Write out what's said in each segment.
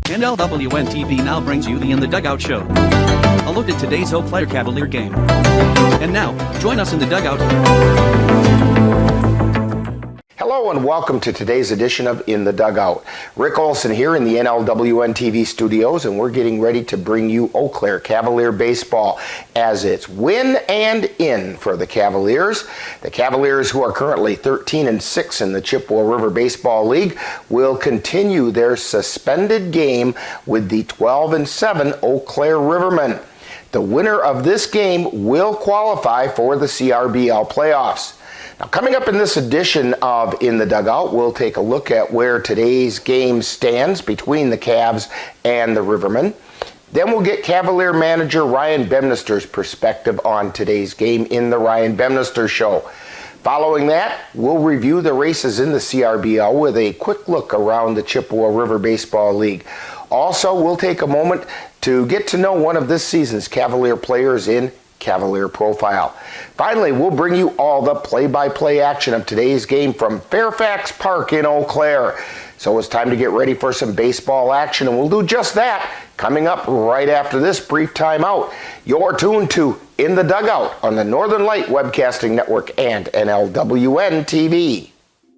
NLWN-TV now brings you the In the Dugout show. A look at today's Eau Claire Cavalier game. And now, join us in the dugout. Hello and welcome to today's edition of In the Dugout. Rick Olson here in the NLWN-TV studios, and we're getting ready to bring you Eau Claire Cavalier baseball as it's win and in for the Cavaliers. The Cavaliers, who are currently 13-6 in the Chippewa River Baseball League, will continue their suspended game with the 12-7 Eau Claire Rivermen. The winner of this game will qualify for the CRBL playoffs. Now, coming up in this edition of In the Dugout, we'll take a look at where today's game stands between the Cavs and the Rivermen. Then we'll get Cavalier manager Ryan Bemnister's perspective on today's game in the Ryan Bemnister Show. Following that, we'll review the races in the CRBL with a quick look around the Chippewa River Baseball League. Also, we'll take a moment to get to know one of this season's Cavalier players in Cavalier Profile. Finally, we'll bring you all the play-by-play action of today's game from Fairfax Park in Eau Claire. So it's time to get ready for some baseball action, and we'll do just that coming up right after this brief timeout. You're tuned to In the Dugout on the Northern Light Webcasting Network and NLWN-TV.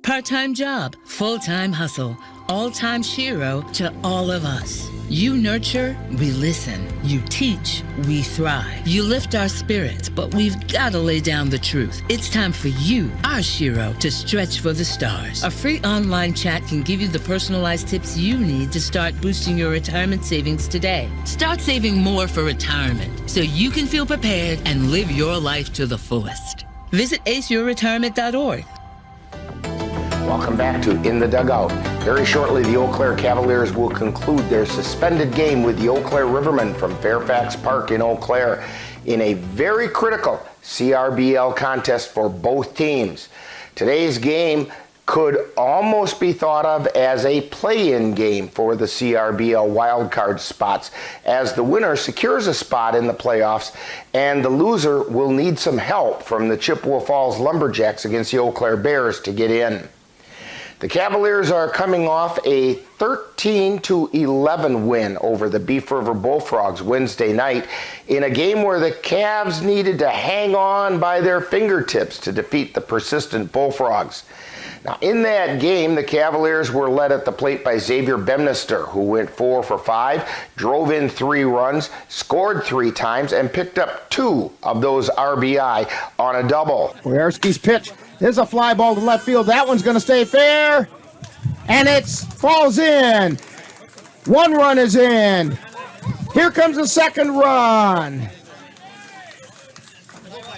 Part-time job, full-time hustle, all-time Shiro to all of us. You nurture, we listen. You teach, we thrive. You lift our spirits, but we've got to lay down the truth. It's time for you, our Shiro, to stretch for the stars. A free online chat can give you the personalized tips you need to start boosting your retirement savings today. Start saving more for retirement so you can feel prepared and live your life to the fullest. Visit aceyourretirement.org. Welcome back to In the Dugout. Very shortly, the Eau Claire Cavaliers will conclude their suspended game with the Eau Claire Rivermen from Fairfax Park in Eau Claire in a very critical CRBL contest for both teams. Today's game could almost be thought of as a play-in game for the CRBL wildcard spots, as the winner secures a spot in the playoffs and the loser will need some help from the Chippewa Falls Lumberjacks against the Eau Claire Bears to get in. The Cavaliers are coming off a 13-11 win over the Beef River Bullfrogs Wednesday night in a game where the Cavs needed to hang on by their fingertips to defeat the persistent Bullfrogs. Now, in that game, the Cavaliers were led at the plate by Xavier Bemnister, who went 4 for 5, drove in 3 runs, scored 3 times, and picked up 2 of those RBI on a double. Boyarski's pitch. There's a fly ball to left field. That one's going to stay fair. And it falls in. 1 run is in. Here comes the second run.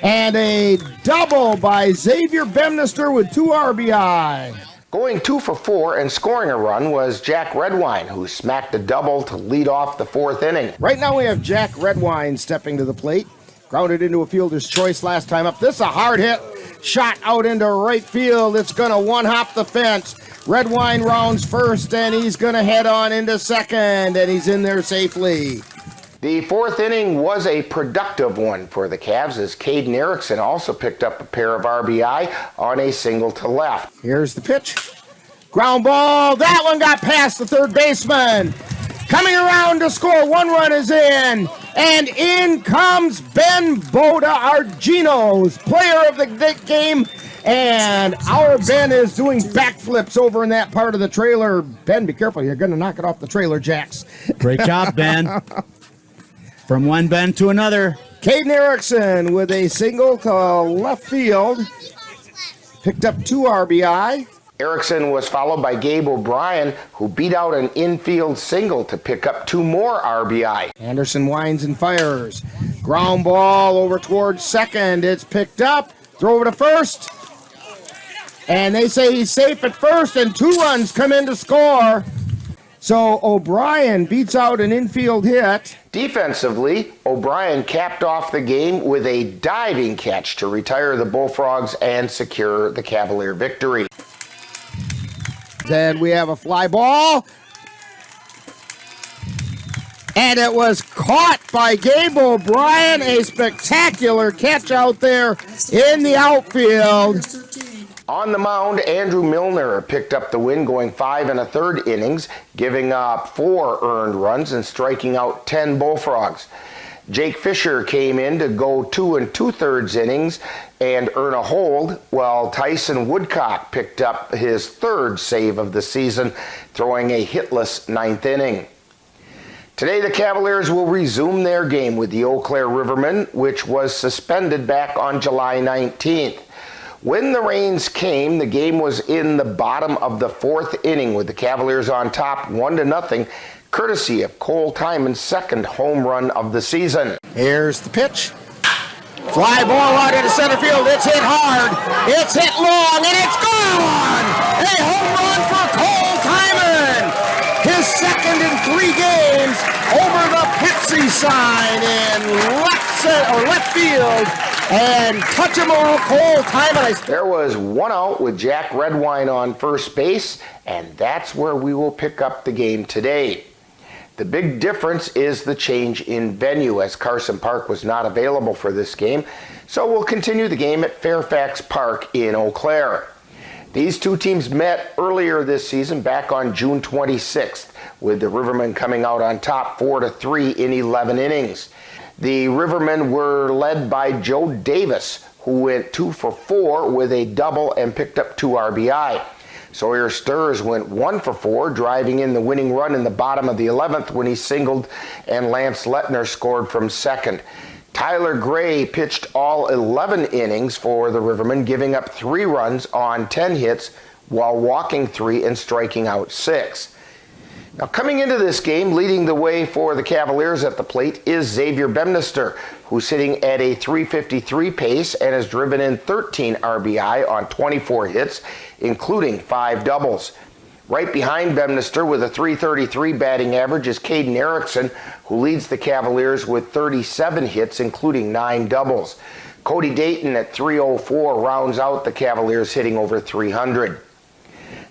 And a double by Xavier Bemnister with 2 RBI. Going 2 for 4 and scoring a run was Jack Redwine, who smacked a double to lead off the 4th inning. Right now we have Jack Redwine stepping to the plate. Grounded into a fielder's choice last time up. This is a hard hit. Shot out into right field. It's going to one-hop the fence. Redwine rounds first, and he's going to head on into second, and he's in there safely. The 4th inning was a productive one for the Cavs, as Caden Erickson also picked up a pair of RBI on a single to left. Here's the pitch. Ground ball. That one got past the third baseman. Coming around to score. 1 run is in. And in comes Ben Boda, our Geno's player of the game. And our Ben is doing backflips over in that part of the trailer. Ben, be careful. You're going to knock it off the trailer jacks. Great job, Ben. From one Ben to another. Caden Erickson with a single to left field. Picked up 2 RBI. Erickson was followed by Gabe O'Brien, who beat out an infield single to pick up 2 more RBI. Anderson winds and fires. Ground ball over towards second. It's picked up. Throw it to first. And they say he's safe at first, and 2 runs come in to score. So O'Brien beats out an infield hit. Defensively, O'Brien capped off the game with a diving catch to retire the Bullfrogs and secure the Cavalier victory. Then we have a fly ball. And it was caught by Gabe O'Brien. A spectacular catch out there in the outfield. On the mound, Andrew Milner picked up the win, going 5 1/3 innings, giving up 4 earned runs and striking out 10 Bullfrogs. Jake Fisher came in to go 2 2/3 innings and earn a hold, while Tyson Woodcock picked up his 3rd save of the season, throwing a hitless 9th inning. Today, the Cavaliers will resume their game with the Eau Claire Rivermen, which was suspended back on July 19th. When the rains came, the game was in the bottom of the 4th inning with the Cavaliers on top 1-0, courtesy of Cole Tyman's 2nd home run of the season. Here's the pitch. Fly ball out into center field. It's hit hard. It's hit long, and it's gone! A home run for Cole Tyman! His 2nd in 3 games over the Pepsi sign in left field. And touch him over Cole Tyman. There was 1 out with Jack Redwine on first base, and that's where we will pick up the game today. The big difference is the change in venue, as Carson Park was not available for this game, so we'll continue the game at Fairfax Park in Eau Claire. These two teams met earlier this season back on June 26th, with the Rivermen coming out on top 4-3 in 11 innings. The Rivermen were led by Joe Davis, who went 2 for 4 with a double and picked up 2 RBI. Sawyer Sturrs went 1 for 4, driving in the winning run in the bottom of the 11th when he singled, and Lance Lettner scored from second. Tyler Gray pitched all 11 innings for the Rivermen, giving up 3 runs on 10 hits while walking 3 and striking out 6. Now, coming into this game, leading the way for the Cavaliers at the plate is Xavier Bemnister, who's hitting at a .353 pace and has driven in 13 RBI on 24 hits, including 5 doubles. Right behind Bemnister with a .333 batting average is Caden Erickson, who leads the Cavaliers with 37 hits, including 9 doubles. Cody Dayton at .304 rounds out the Cavaliers, hitting over .300.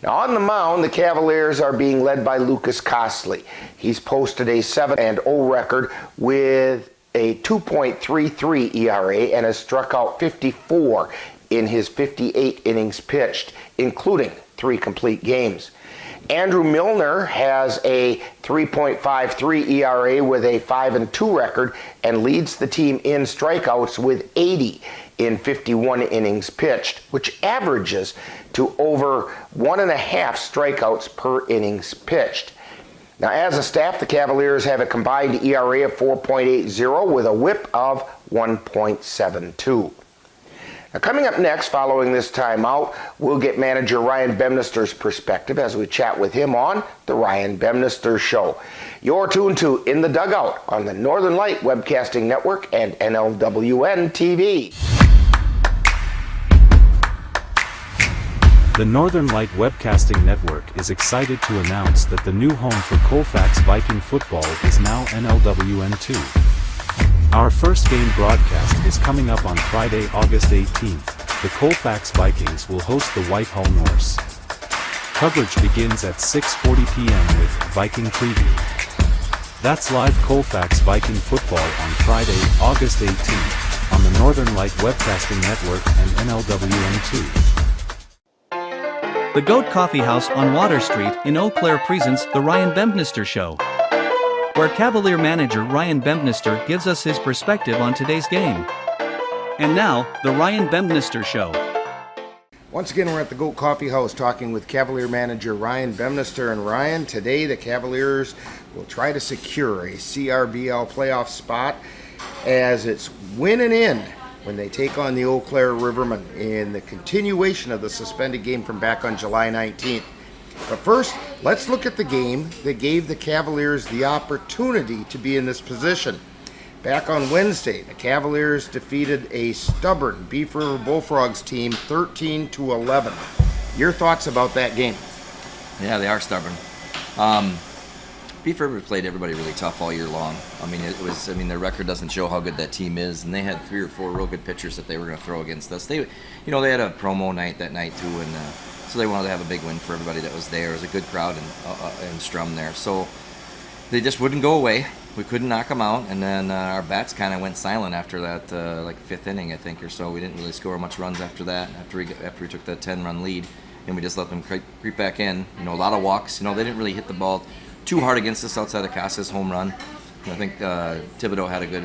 Now, on the mound, the Cavaliers are being led by Lucas Costley. He's posted a 7-0 record with a 2.33 ERA and has struck out 54 in his 58 innings pitched, including 3 complete games. Andrew Milner has a 3.53 ERA with a 5-2 record and leads the team in strikeouts with 80 in 51 innings pitched, which averages to over 1.5 strikeouts per innings pitched. Now, as a staff, the Cavaliers have a combined ERA of 4.80 with a whip of 1.72. Now, coming up next, following this timeout, we'll get manager Ryan Bemnister's perspective as we chat with him on The Ryan Bemnister Show. You're tuned to In the Dugout on the Northern Light Webcasting Network and NLWN-TV. The Northern Light Webcasting Network is excited to announce that the new home for Colfax Viking football is now NLWN-2. Our first game broadcast is coming up on Friday, August 18th. The Colfax Vikings will host the Whitehall Norse. Coverage begins at 6:40 p.m. with Viking Preview. That's live Colfax Viking football on Friday, August 18th, on the Northern Light Webcasting Network and NLWN-2. The Goat Coffee House on Water Street in Eau Claire presents The Ryan Bemnister Show, where Cavalier manager Ryan Bemnister gives us his perspective on today's game. And now, The Ryan Bemnister Show. Once again, we're at the Goat Coffee House talking with Cavalier manager Ryan Bemnister. And Ryan, today the Cavaliers will try to secure a CRBL playoff spot as it's winning in when they take on the Eau Claire Rivermen in the continuation of the suspended game from back on July 19th. But first, let's look at the game that gave the Cavaliers the opportunity to be in this position. Back on Wednesday, the Cavaliers defeated a stubborn Beef River Bullfrogs team 13-11. Your thoughts about that game? Yeah, they are stubborn. Beef River played everybody really tough all year long. Their record doesn't show how good that team is, and they had 3 or 4 real good pitchers that they were going to throw against us. They had a promo night that night too, and so they wanted to have a big win for everybody that was there. It was a good crowd in Strum there, so they just wouldn't go away. we couldn't knock them out, and then our bats kind of went silent after that, like 5th inning, I think, or so. We didn't really score much runs after that, after we took that 10-run lead, and we just let them creep back in. You know, a lot of walks. You know, they didn't really hit the ball too hard against us outside of Casa's home run. I think Thibodeau had a good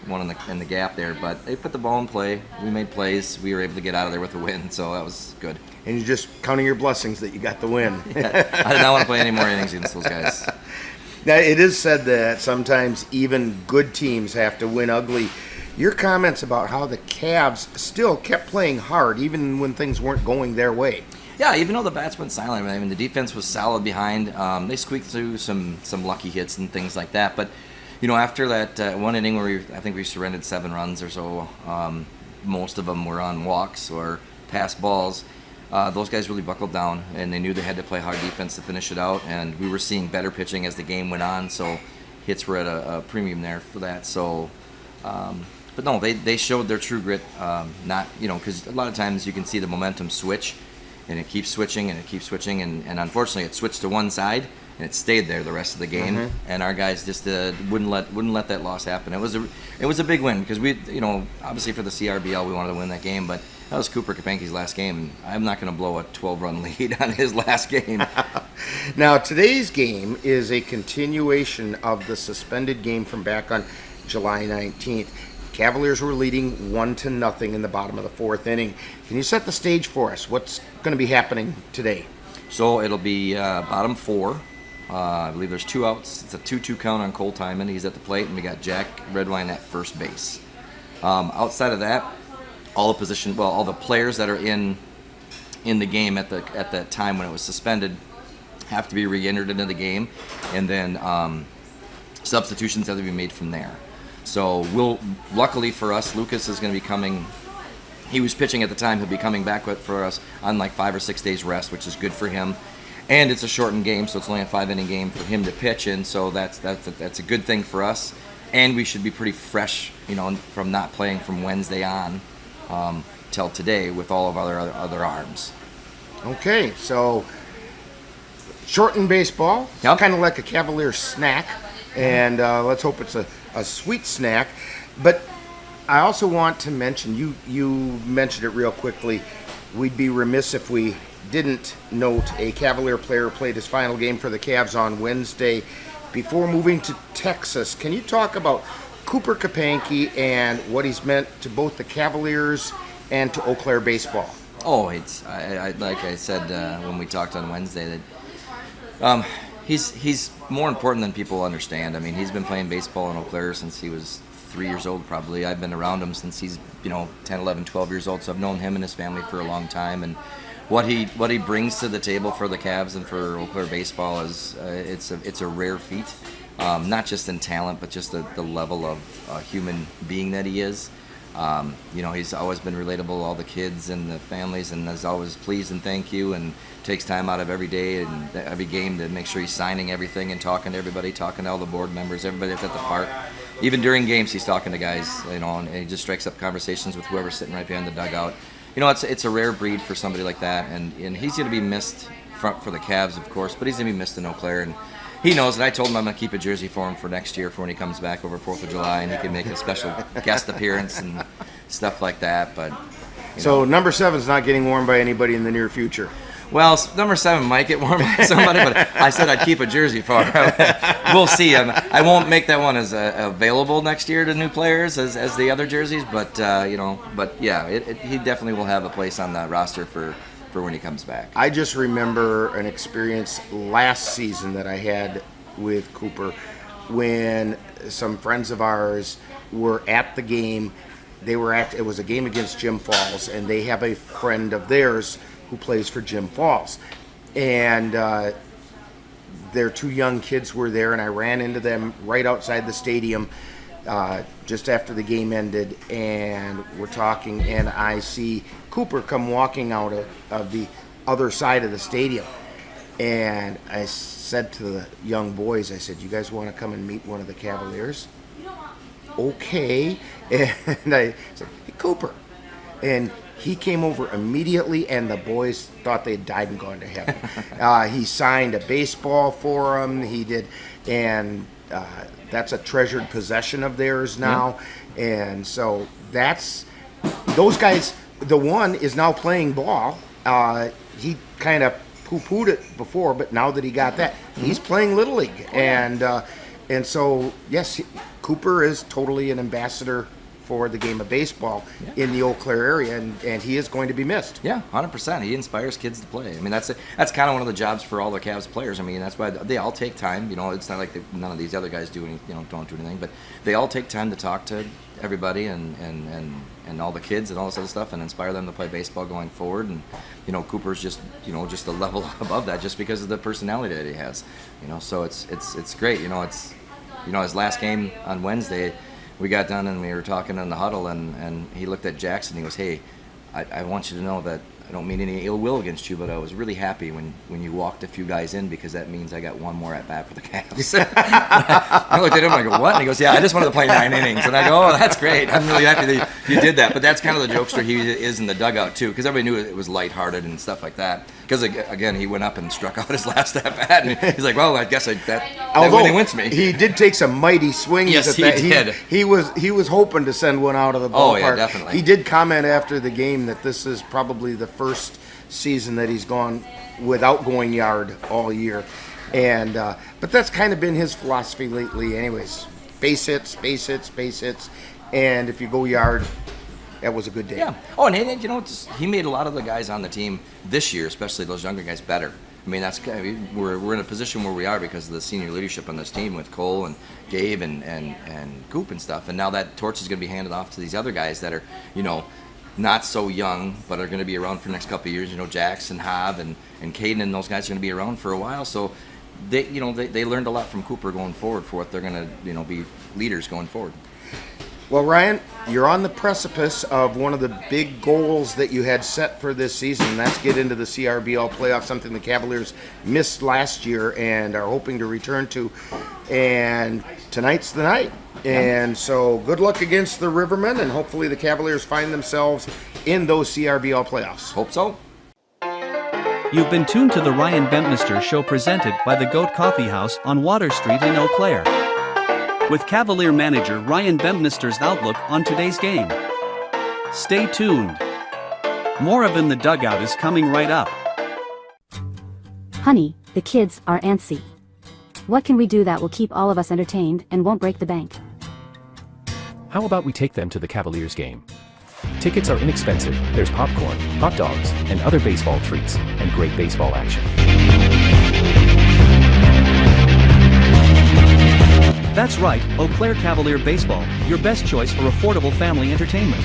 one in the gap there, but they put the ball in play. We made plays. We were able to get out of there with a win, so that was good. And you're just counting your blessings that you got the win. Yeah, I did not want to play any more innings against those guys. Now, it is said that sometimes even good teams have to win ugly. Your comments about how the Cavs still kept playing hard even when things weren't going their way. Yeah, even though the bats went silent, I mean, the defense was solid behind. They squeaked through some lucky hits and things like that, but you know, after that one inning where I think we surrendered 7 runs or so, most of them were on walks or pass balls. Those guys really buckled down, and they knew they had to play hard defense to finish it out. And we were seeing better pitching as the game went on, so hits were at a premium there for that. So, but no, they showed their true grit. Not, you know, because a lot of times you can see the momentum switch, and it keeps switching and it keeps switching, and unfortunately it switched to one side. And it stayed there the rest of the game, and our guys just wouldn't let that loss happen. It was a big win because we, you know, obviously for the CRBL we wanted to win that game, but that was Cooper Kapanke's last game, and I'm not going to blow a 12-run lead on his last game. Now, today's game is a continuation of the suspended game from back on July 19th. Cavaliers were leading 1-0 in the bottom of the 4th inning. Can you set the stage for us? What's going to be happening today? So it'll be bottom 4. I believe there's 2 outs. It's a 2-2 count on Cole Timon. He's at the plate, and we got Jack Redwine at first base. Outside of that, all the players that are in the game at that time when it was suspended have to be re-entered into the game, and then substitutions have to be made from there. So luckily for us, Lucas is going to be coming. He was pitching at the time. He'll be coming back for us on like 5 or 6 days rest, which is good for him. And it's a shortened game, so it's only a 5-inning game for him to pitch in. So that's a good thing for us. And we should be pretty fresh, you know, from not playing from Wednesday on till today with all of our other arms. Okay, so shortened baseball, yep. Kind of like a Cavalier snack, and let's hope it's a sweet snack. But I also want to mention, you mentioned it real quickly, we'd be remiss if we didn't note a Cavalier player played his final game for the Cavs on Wednesday before moving to Texas. Can you talk about Cooper Kapanke and what he's meant to both the Cavaliers and to Eau Claire baseball? Oh, like I said when we talked on Wednesday, that he's more important than people understand. I mean, he's been playing baseball in Eau Claire since he was 3 years old probably. I've been around him since he's 10, 11, 12 years old, so I've known him and his family for a long time. And what he brings to the table for the Cavs and for Eau Claire baseball is it's a rare feat, not just in talent, but just the level of human being that he is. He's always been relatable to all the kids and the families, and is always pleased and thank you, and takes time out of every day and every game to make sure he's signing everything and talking to everybody, talking to all the board members, everybody that's at the park. Even during games, he's talking to guys, and he just strikes up conversations with whoever's sitting right behind the dugout. It's a rare breed for somebody like that, and he's going to be missed for the Cavs, of course, but he's going to be missed in Eau Claire, and he knows, and I told him I'm going to keep a jersey for him for next year for when he comes back over 4th of July, and he can make a special guest appearance and stuff like that. But So number 7's not getting worn by anybody in the near future. Well, number 7 might get worn by somebody, but I said I'd keep a jersey for him. We'll see. I won't make that one as available next year to new players as the other jerseys, but he definitely will have a place on the roster for when he comes back. I just remember an experience last season that I had with Cooper when some friends of ours were at the game. It was a game against Jim Falls, and they have a friend of theirs who plays for Jim Falls, and their 2 young kids were there, and I ran into them right outside the stadium just after the game ended, and we're talking, and I see Cooper come walking out of the other side of the stadium, and I said to the young boys, I said, "You guys want to come and meet one of the Cavaliers?" "Okay." And I said, "Hey, Cooper." And He came over immediately, and the boys thought they'd died and gone to heaven. He signed a baseball for them. He did, and that's a treasured possession of theirs now. And so that's those guys. The one is now playing ball. He kind of poo-pooed it before, but now that he got that, he's playing Little League. And so, yes, Cooper is totally an ambassador for the game of baseball in the Eau Claire area, and he is going to be missed. Yeah, 100%. He inspires kids to play. I mean, that's kind of one of the jobs for all the Cavs players. I mean, that's why they all take time. You know, it's not like none of these other guys do any, don't do anything, but they all take time to talk to everybody and all the kids and all this other stuff and inspire them to play baseball going forward. And Cooper's just just a level above that just because of the personality that he has. So it's great. His last game on Wednesday, we got done and we were talking in the huddle, and he looked at Jackson. He goes, "Hey, I want you to know that I don't mean any ill will against you, but I was really happy when you walked a few guys in because that means I got one more at bat for the Cavs." I looked at him and I go, "What?" And he goes, "Yeah, I just wanted to play 9 innings." And I go, "Oh, that's great. I'm really happy that you did that." But that's kind of the jokester he is in the dugout too, because everybody knew it was lighthearted and stuff like that. Because again, he went up and struck out his last at bat, and he's like, "Well, I guess that really wins me." He did take some mighty swings. Yes, at he that. did. He was hoping to send one out of the ballpark. Oh yeah, definitely. He did comment after the game that this is probably the first season that he's gone without going yard all year, and but that's kind of been his philosophy lately. Anyways, base hits, and if you go yard, that was a good day. Yeah. Oh, and he made a lot of the guys on the team this year, especially those younger guys, better. I mean, we're in a position where we are because of the senior leadership on this team with Cole and Gabe and Coop and stuff. And now that torch is going to be handed off to these other guys that are, not so young, but are going to be around for the next couple of years. Jackson, Hobb, and Caden, and those guys are going to be around for a while. So they learned a lot from Cooper going forward for what they're going to be leaders going forward. Well, Ryan, you're on the precipice of one of the big goals that you had set for this season, and that's get into the CRBL playoffs, something the Cavaliers missed last year and are hoping to return to. And tonight's the night. And so good luck against the Rivermen, and hopefully the Cavaliers find themselves in those CRBL playoffs. Hope so. You've been tuned to the Ryan Bempnister Show presented by the Goat Coffee House on Water Street in Eau Claire, with Cavalier manager Ryan Bempnister's outlook on today's game. Stay tuned. More of In the Dugout is coming right up. Honey, the kids are antsy. What can we do that will keep all of us entertained and won't break the bank? How about we take them to the Cavaliers game? Tickets are inexpensive, there's popcorn, hot dogs, and other baseball treats, and great baseball action. That's right, Eau Claire Cavalier Baseball, your best choice for affordable family entertainment.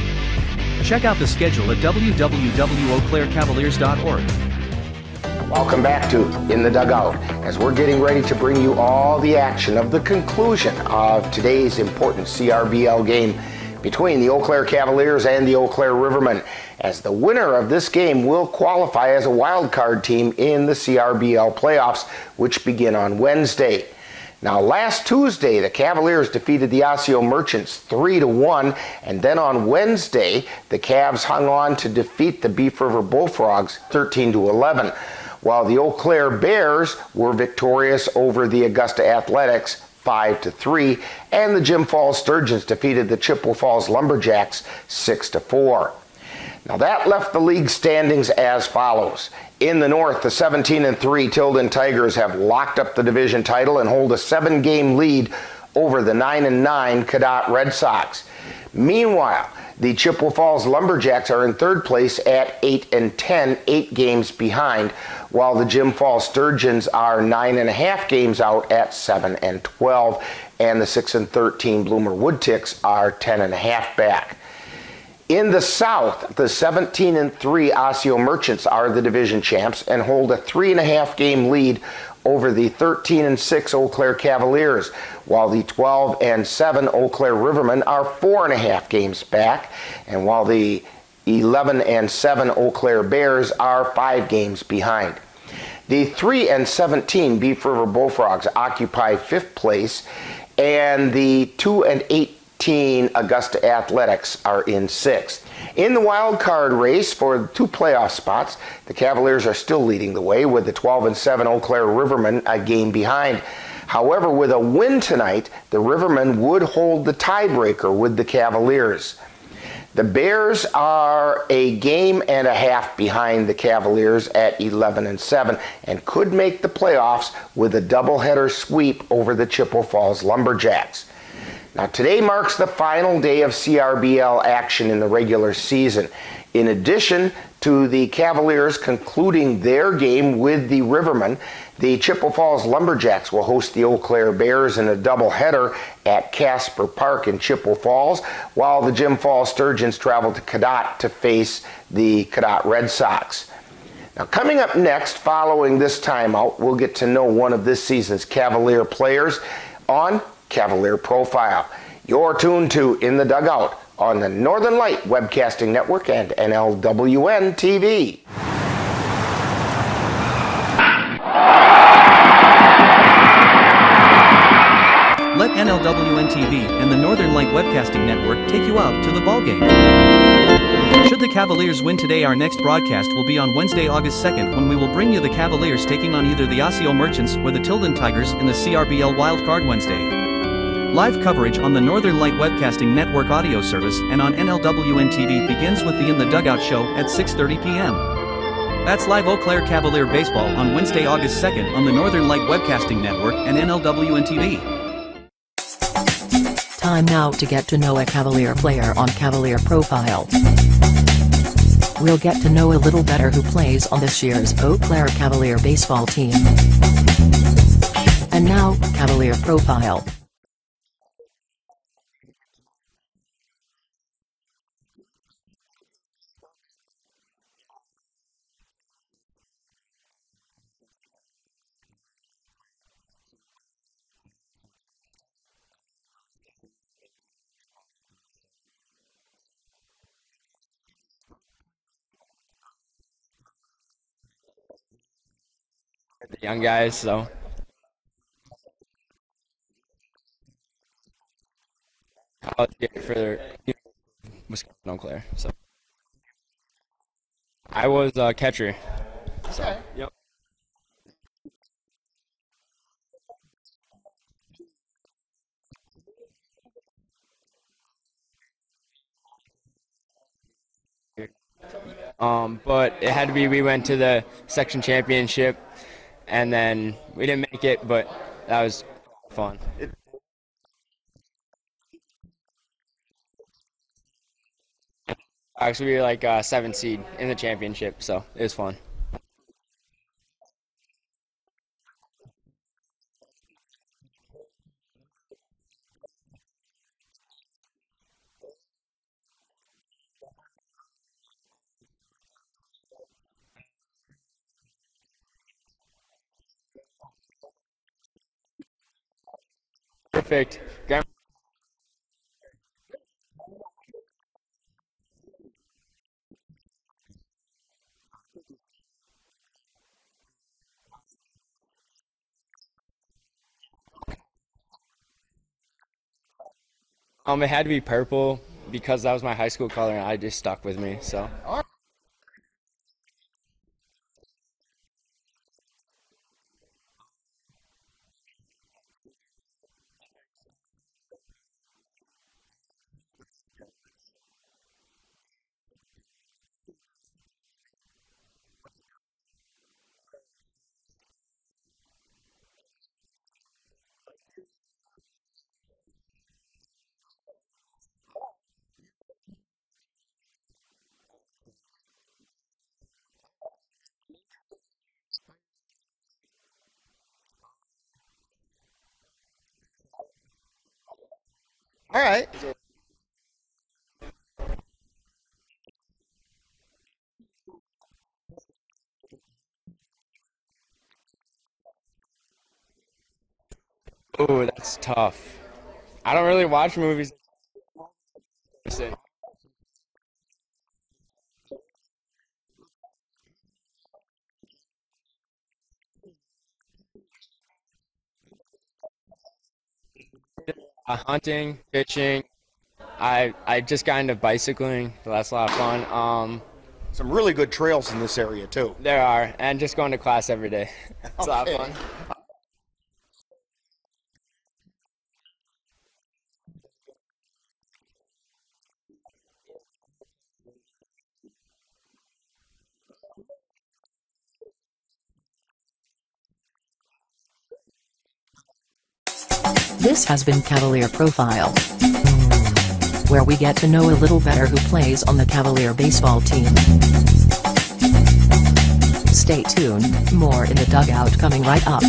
Check out the schedule at www.eauclaircavaliers.org. Welcome back to In the Dugout, as we're getting ready to bring you all the action of the conclusion of today's important CRBL game between the Eau Claire Cavaliers and the Eau Claire Rivermen, as the winner of this game will qualify as a wild card team in the CRBL playoffs, which begin on Wednesday. Now, last Tuesday, the Cavaliers defeated the Osseo Merchants 3-1, and then on Wednesday, the Cavs hung on to defeat the Beef River Bullfrogs 13-11, while the Eau Claire Bears were victorious over the Augusta Athletics 5-3, and the Jim Falls Sturgeons defeated the Chippewa Falls Lumberjacks 6-4. Now that left the league standings as follows. In the North, the 17-3 Tilden Tigers have locked up the division title and hold a 7-game lead over the 9-9 Cadott Red Sox. Meanwhile, the Chippewa Falls Lumberjacks are in third place at 8-10, 8 games behind, while the Jim Falls Sturgeons are 9.5 games out at 7-12, and the 6-13 Bloomer Woodticks are 10.5 back. In the South, the 17-3 Osseo Merchants are the division champs and hold a 3.5 game lead over the 13-6 Eau Claire Cavaliers, while the 12-7 Eau Claire Rivermen are 4.5 games back, and while the 11-7 Eau Claire Bears are 5 games behind. The 3-17 Beef River Bullfrogs occupy 5th place, and the 2-18 Augusta Athletics are in 6th. In the wild card race for 2 playoff spots, the Cavaliers are still leading the way with the 12-7 Eau Claire Rivermen a game behind. However, with a win tonight, the Rivermen would hold the tiebreaker with the Cavaliers. The Bears are a game and a half behind the Cavaliers at 11-7 and could make the playoffs with a doubleheader sweep over the Chippewa Falls Lumberjacks. Now, today marks the final day of CRBL action in the regular season. In addition to the Cavaliers concluding their game with the Rivermen, the Chippewa Falls Lumberjacks will host the Eau Claire Bears in a doubleheader at Casper Park in Chippewa Falls, while the Jim Falls Sturgeons travel to Cadott to face the Cadott Red Sox. Now, coming up next, following this timeout, we'll get to know one of this season's Cavalier players on Cavalier Profile. You're tuned to In the Dugout on the Northern Light Webcasting Network and NLWN-TV. Let NLWN-TV and the Northern Light Webcasting Network take you out to the ballgame. Should the Cavaliers win today, our next broadcast will be on Wednesday, August 2nd, when we will bring you the Cavaliers taking on either the Osseo Merchants or the Tilden Tigers in the CRBL Wild Card Wednesday. Live coverage on the Northern Light Webcasting Network audio service and on NLWN-TV begins with the In the Dugout show at 6:30 p.m. That's live Eau Claire Cavalier baseball on Wednesday, August 2nd on the Northern Light Webcasting Network and NLWN-TV. Time now to get to know a Cavalier player on Cavalier Profile. We'll get to know a little better who plays on this year's Eau Claire Cavalier baseball team. And now, Cavalier Profile. The young guys, so college game for Wisconsin, Eau Claire. So I was a catcher. So, okay. Yep. But it had to be. We went to the section championship. And then we didn't make it, but that was fun. Actually, we were like 7th seed in the championship, so it was fun. Perfect. It had to be purple because that was my high school color and it just stuck with me, so. All right. Oh, that's tough. I don't really watch movies. Hunting, fishing, I just got into bicycling, so that's a lot of fun. Some really good trails in this area, too. There are, and just going to class every day. It's a lot of fun. This has been Cavalier Profile, where we get to know a little better who plays on the Cavalier baseball team. Stay tuned, more in the dugout coming right up.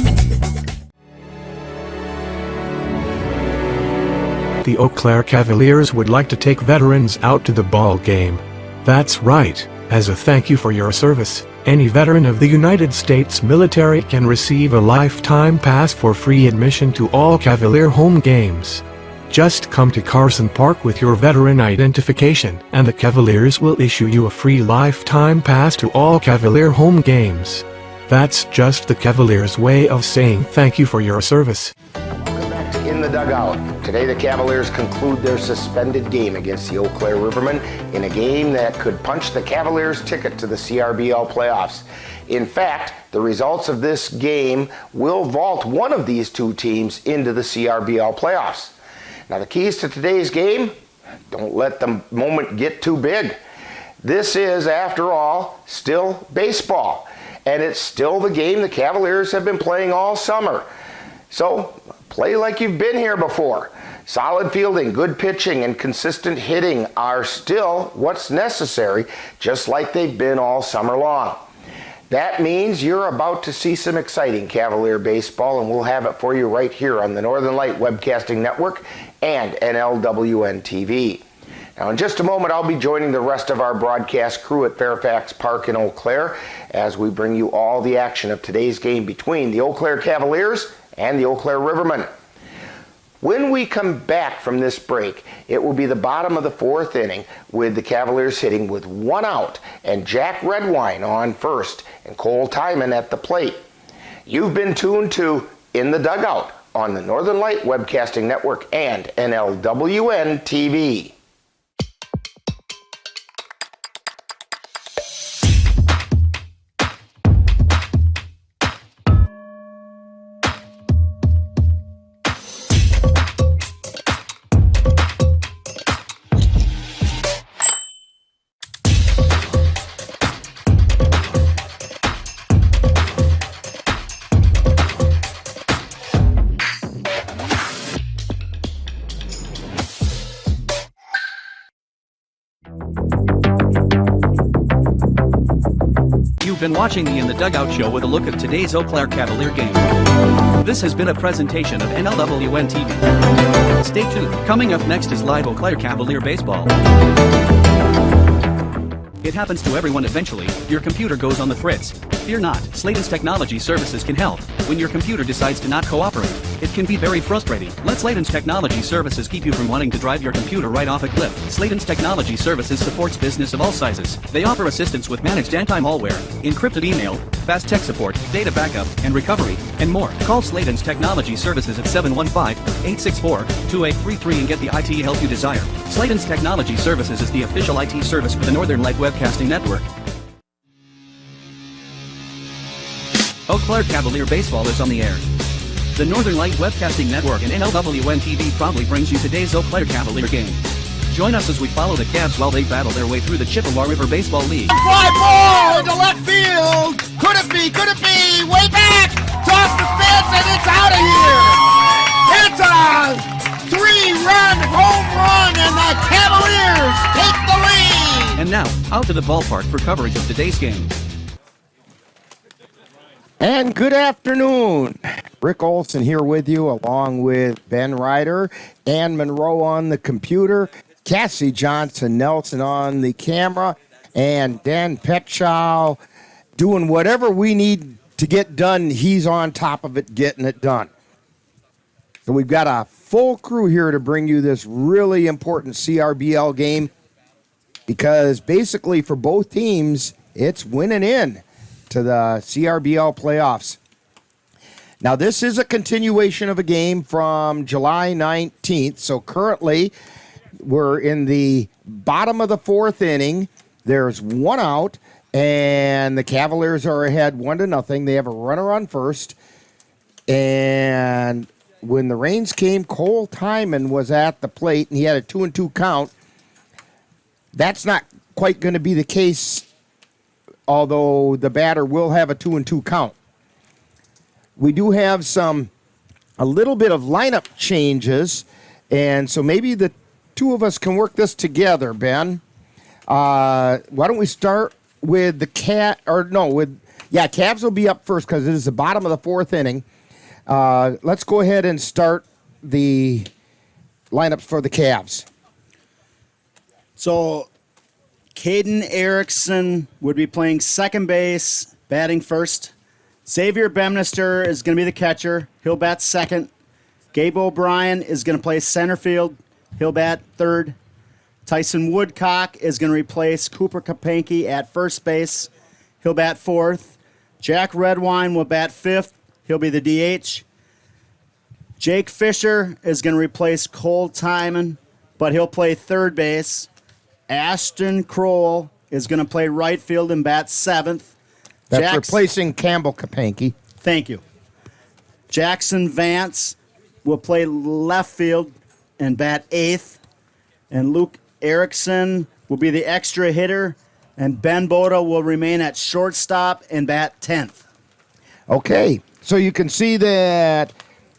The Eau Claire Cavaliers would like to take veterans out to the ball game. That's right, as a thank you for your service, any veteran of the United States military can receive a lifetime pass for free admission to all Cavalier home games. Just come to Carson Park with your veteran identification, and the Cavaliers will issue you a free lifetime pass to all Cavalier home games. That's just the Cavaliers' way of saying thank you for your service. Welcome back to In the Dugout. Today the Cavaliers conclude their suspended game against the Eau Claire Rivermen in a game that could punch the Cavaliers' ticket to the CRBL playoffs. In fact, the results of this game will vault one of these two teams into the CRBL playoffs. Now the keys to today's game, don't let the moment get too big. This is, after all, still baseball, and it's still the game the Cavaliers have been playing all summer. So play like you've been here before. Solid fielding, good pitching, and consistent hitting are still what's necessary, just like they've been all summer long. That means you're about to see some exciting Cavalier baseball, and we'll have it for you right here on the Northern Light Webcasting Network and NLWN-TV. Now in just a moment, I'll be joining the rest of our broadcast crew at Fairfax Park in Eau Claire as we bring you all the action of today's game between the Eau Claire Cavaliers and the Eau Claire Rivermen. When we come back from this break, it will be the bottom of the fourth inning with the Cavaliers hitting with one out and Jack Redwine on first and Cole Tyman at the plate. You've been tuned to In the Dugout on the Northern Light Webcasting Network and NLWN-TV. You've been watching the In the Dugout show with a look at today's Eau Claire Cavalier game. This has been a presentation of NLWN-TV. Stay tuned. Coming up next is live Eau Claire Cavalier baseball. It happens to everyone eventually. Your computer goes on the fritz. Fear not, Sladen's Technology Services can help. When your computer decides to not cooperate, it can be very frustrating. Let Sladen's Technology Services keep you from wanting to drive your computer right off a cliff. Sladen's Technology Services supports business of all sizes. They offer assistance with managed anti-malware, encrypted email, fast tech support, data backup, and recovery, and more. Call Sladen's Technology Services at 715-864-2833 and get the IT help you desire. Sladen's Technology Services is the official IT service for the Northern Light Webcasting Network. Eau Claire Cavalier baseball is on the air. The Northern Light Webcasting Network and NLWN-TV proudly brings you today's Eau Claire Cavalier game. Join us as we follow the Cavs while they battle their way through the Chippewa River Baseball League. Fly ball into left field. Could it be? Could it be? Way back. Toss the fence and it's out of here. It's a 3-run home run and the Cavaliers take the lead. And now, out to the ballpark for coverage of today's game. And good afternoon. Rick Olson here with you, along with Ben Ryder, Ann Monroe on the computer, Cassie Johnson-Nelson on the camera, and Dan Petchow doing whatever we need to get done. He's on top of it, getting it done. So we've got a full crew here to bring you this really important CRBL game because basically for both teams, it's winning in to the CRBL playoffs. Now, this is a continuation of a game from July 19th. So currently, We're in the bottom of the fourth inning. There's one out, and the Cavaliers are ahead 1-0. They have a runner on first. And when the rains came, Cole Timon was at the plate, and he had a 2-2 count. That's not quite going to be the case, although the batter will have a 2-2 count. We do have a little bit of lineup changes, and so maybe the two of us can work this together, Ben. Why don't we start with the Cavs will be up first because it is the bottom of the fourth inning. Let's go ahead and start the lineups for the Cavs. So, Caden Erickson would be playing second base, batting first. Xavier Bemnister is going to be the catcher. He'll bat second. Gabe O'Brien is going to play center field. He'll bat third. Tyson Woodcock is going to replace Cooper Kapanke at first base. He'll bat fourth. Jack Redwine will bat fifth. He'll be the DH. Jake Fisher is going to replace Cole Timon, but he'll play third base. Ashton Kroll is going to play right field and bat seventh. That's replacing Campbell Kapanke. Thank you. Jackson Vance will play left field and bat eighth. And Luke Erickson will be the extra hitter. And Ben Boda will remain at shortstop and bat 10th. Okay, so you can see that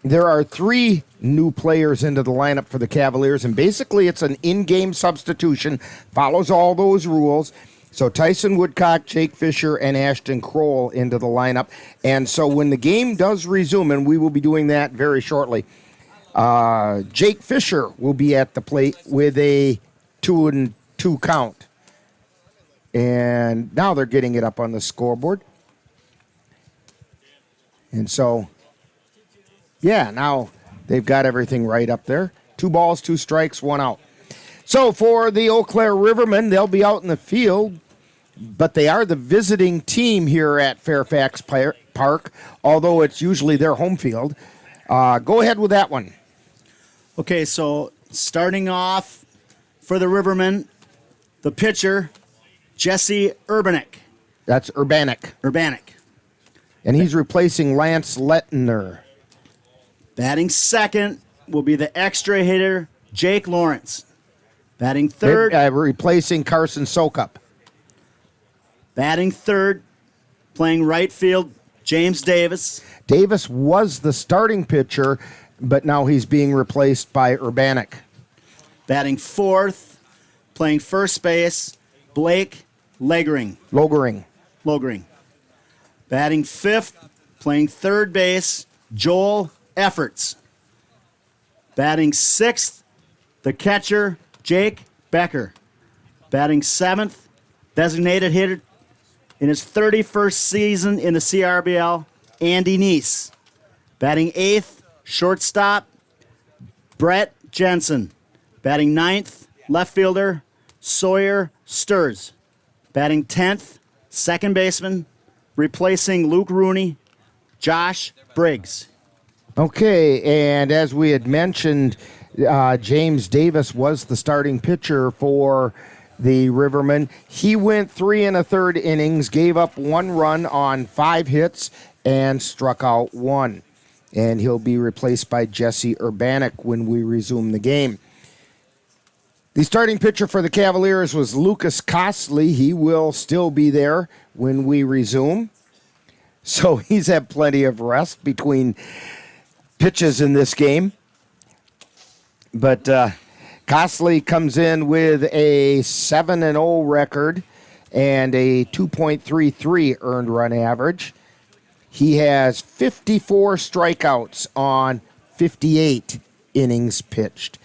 there are 3 new players into the lineup for the Cavaliers, and basically it's an in-game substitution, follows all those rules. So Tyson Woodcock, Jake Fisher, and Ashton Kroll into the lineup. And so when the game does resume, and we will be doing that very shortly, Jake Fisher will be at the plate with a 2-2 count. And now they're getting it up on the scoreboard. And so, now they've got everything right up there. 2 balls, 2 strikes, 1 out. So for the Eau Claire Rivermen, they'll be out in the field, but they are the visiting team here at Fairfax Park, although it's usually their home field. Go ahead with that one. Okay, so starting off for the Rivermen, the pitcher, Jesse Urbanek. That's Urbanek. And he's replacing Lance Lettner. Batting second will be the extra hitter, Jake Lawrence. Batting third. Replacing Carson Sokup. Batting third, playing right field, James Davis. Davis was the starting pitcher, but now he's being replaced by Urbanek. Batting fourth, playing first base, Blake Logering. Batting fifth, playing third base, Joel Efforts. Batting sixth, the catcher, Jake Becker. Batting seventh, designated hitter in his 31st season in the CRBL, Andy Neese. Batting eighth, shortstop, Brett Jensen. Batting ninth, left fielder, Sawyer Sturz. Batting 10th, second baseman, replacing Luke Rooney, Josh Briggs. Okay, and as we had mentioned, James Davis was the starting pitcher for the Rivermen. He went 3 1/3 innings, gave up 1 run on 5 hits, and struck out 1. And he'll be replaced by Jesse Urbanek when we resume the game. The starting pitcher for the Cavaliers was Lucas Costley. He will still be there when we resume. So he's had plenty of rest between pitches in this game. But Costley comes in with a 7-0 record and a 2.33 earned run average. He has 54 strikeouts on 58 innings pitched.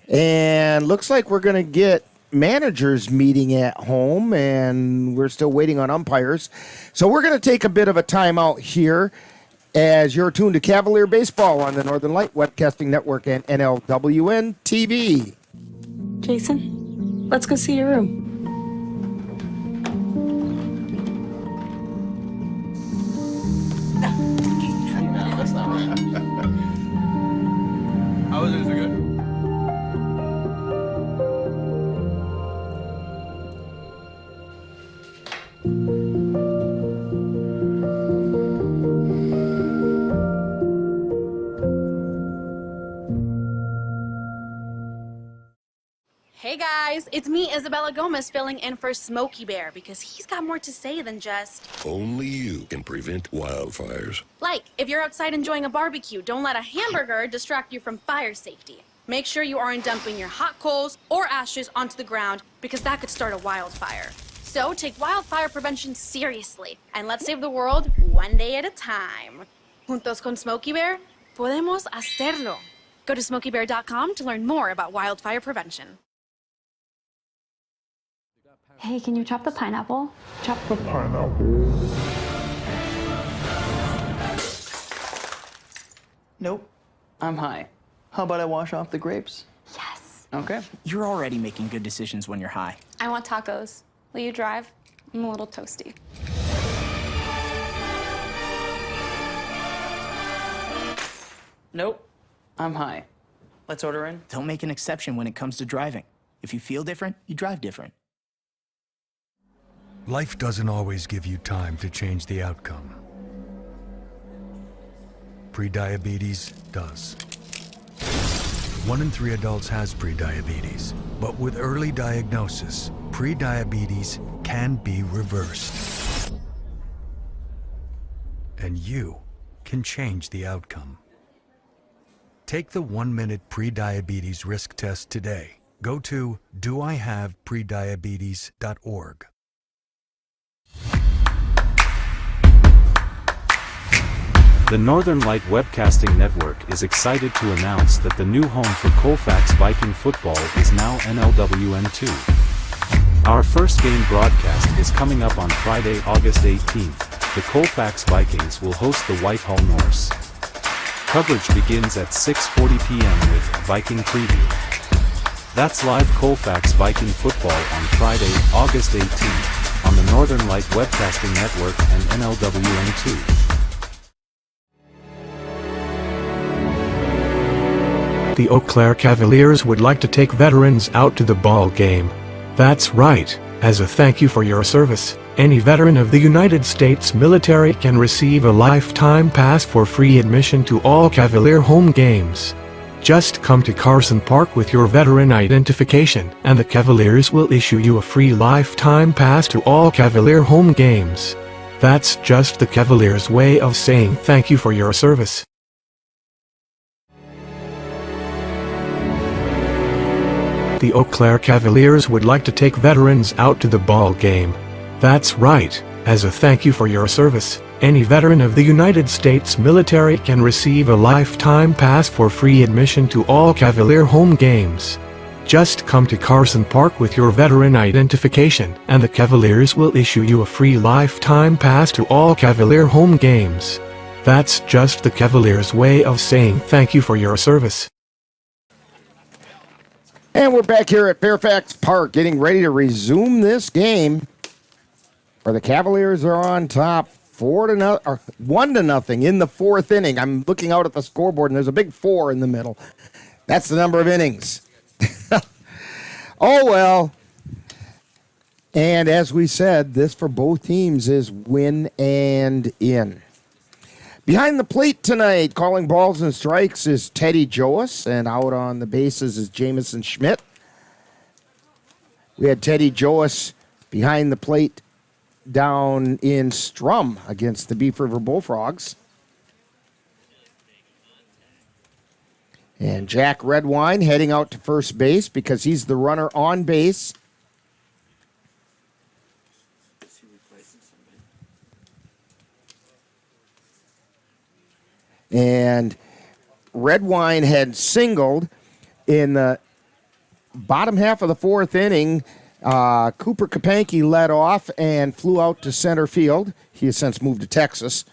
And looks like we're going to get managers meeting at home, and we're still waiting on umpires. So we're going to take a bit of a timeout here as you're tuned to Cavalier Baseball on the Northern Light Webcasting Network and NLWN-TV. Jason, let's go see your room. How is it? Is it good? Hey guys, it's me, Isabella Gomez, filling in for Smokey Bear because he's got more to say than just... Only you can prevent wildfires. Like, if you're outside enjoying a barbecue, don't let a hamburger distract you from fire safety. Make sure you aren't dumping your hot coals or ashes onto the ground because that could start a wildfire. So take wildfire prevention seriously and let's save the world one day at a time. Juntos con Smokey Bear, podemos hacerlo. Go to smokeybear.com to learn more about wildfire prevention. Hey, can you chop the pineapple? Chop the pineapple. Nope. I'm high. How about I wash off the grapes? Yes. Okay. You're already making good decisions when you're high. I want tacos. Will you drive? I'm a little toasty. Nope. I'm high. Let's order in. Don't make an exception when it comes to driving. If you feel different, you drive different. Life doesn't always give you time to change the outcome. Prediabetes does. 1 in 3 adults has prediabetes, but with early diagnosis, prediabetes can be reversed. And you can change the outcome. Take the 1-minute prediabetes risk test today. Go to doihaveprediabetes.org. The Northern Light Webcasting Network is excited to announce that the new home for Colfax Viking football is now NLWN-TV. Our first game broadcast is coming up on Friday, August 18th. The Colfax Vikings will host the Whitehall Norse. Coverage begins at 6:40 p.m. with Viking Preview. That's live Colfax Viking football on Friday, August 18th, on the Northern Light Webcasting Network and NLWN-TV. The Eau Claire Cavaliers would like to take veterans out to the ball game. That's right. As a thank you for your service, any veteran of the United States military can receive a lifetime pass for free admission to all Cavalier home games. Just come to Carson Park with your veteran identification, and the Cavaliers will issue you a free lifetime pass to all Cavalier home games. That's just the Cavaliers' way of saying thank you for your service. The Eau Claire Cavaliers would like to take veterans out to the ball game. That's right. As a thank you for your service, any veteran of the United States military can receive a lifetime pass for free admission to all Cavalier home games. Just come to Carson Park with your veteran identification, and the Cavaliers will issue you a free lifetime pass to all Cavalier home games. That's just the Cavaliers' way of saying thank you for your service. And we're back here at Fairfax Park getting ready to resume this game where the Cavaliers are on top 1-0 in the 4th inning. I'm looking out at the scoreboard and there's a big 4 in the middle. That's the number of innings. Oh well. And as we said, this for both teams is win and in. Behind the plate tonight, calling balls and strikes is Teddy Joas, and out on the bases is Jamison Schmidt. We had Teddy Joas behind the plate down in Strum against the Beef River Bullfrogs. And Jack Redwine heading out to first base because he's the runner on base. And Redwine had singled in the bottom half of the 4th inning. Cooper Kapanke led off and flew out to center field. He has since moved to Texas.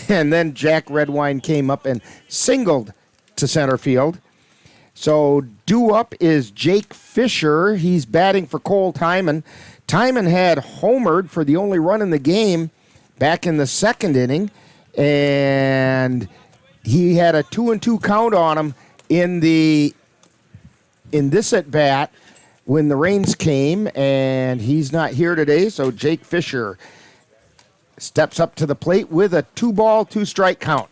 And then Jack Redwine came up and singled to center field. So due up is Jake Fisher. He's batting for Cole Timon. Timon had homered for the only run in the game back in the 2nd inning. And he had a 2-2 count on him in this at bat when the rains came, and he's not here today. So Jake Fisher steps up to the plate with a 2-ball, 2-strike count.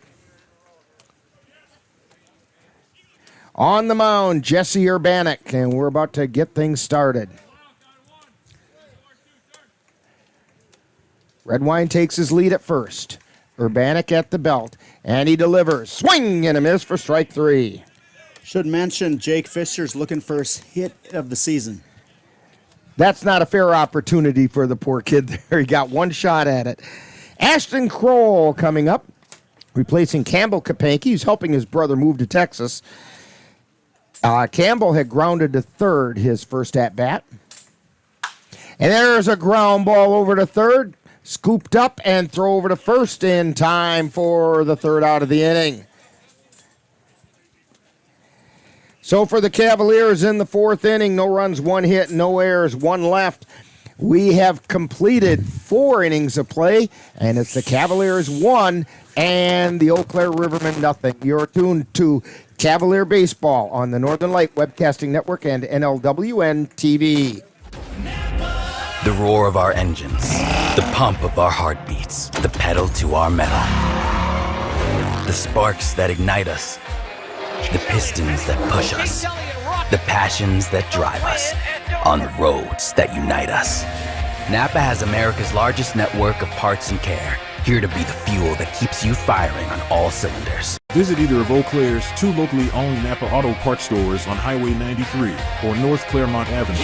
On the mound, Jesse Urbanek, and we're about to get things started. Redwine takes his lead at first. Urbanek at the belt, and he delivers. Swing and a miss for strike 3. Should mention Jake Fisher's looking for his hit of the season. That's not a fair opportunity for the poor kid there. He got one shot at it. Ashton Kroll coming up, replacing Campbell Kapanke, who's helping his brother move to Texas. Campbell had grounded to third his first at-bat. And there's a ground ball over to third. Scooped up and throw over to first in time for the third out of the inning. So for the Cavaliers in the fourth inning, no runs, 1 hit, no errors, 1 left. We have completed 4 innings of play, and it's the Cavaliers 1 and the Eau Claire Rivermen nothing. You're tuned to Cavalier Baseball on the Northern Light Webcasting Network and NLWN-TV. The roar of our engines, the pump of our heartbeats, the pedal to our metal. The sparks that ignite us, the pistons that push us, the passions that drive us, on the roads that unite us. Napa has America's largest network of parts and care, here to be the fuel that keeps you firing on all cylinders. Visit either of Eau Claire's 2 locally owned Napa Auto Parts stores on Highway 93 or North Claremont Avenue.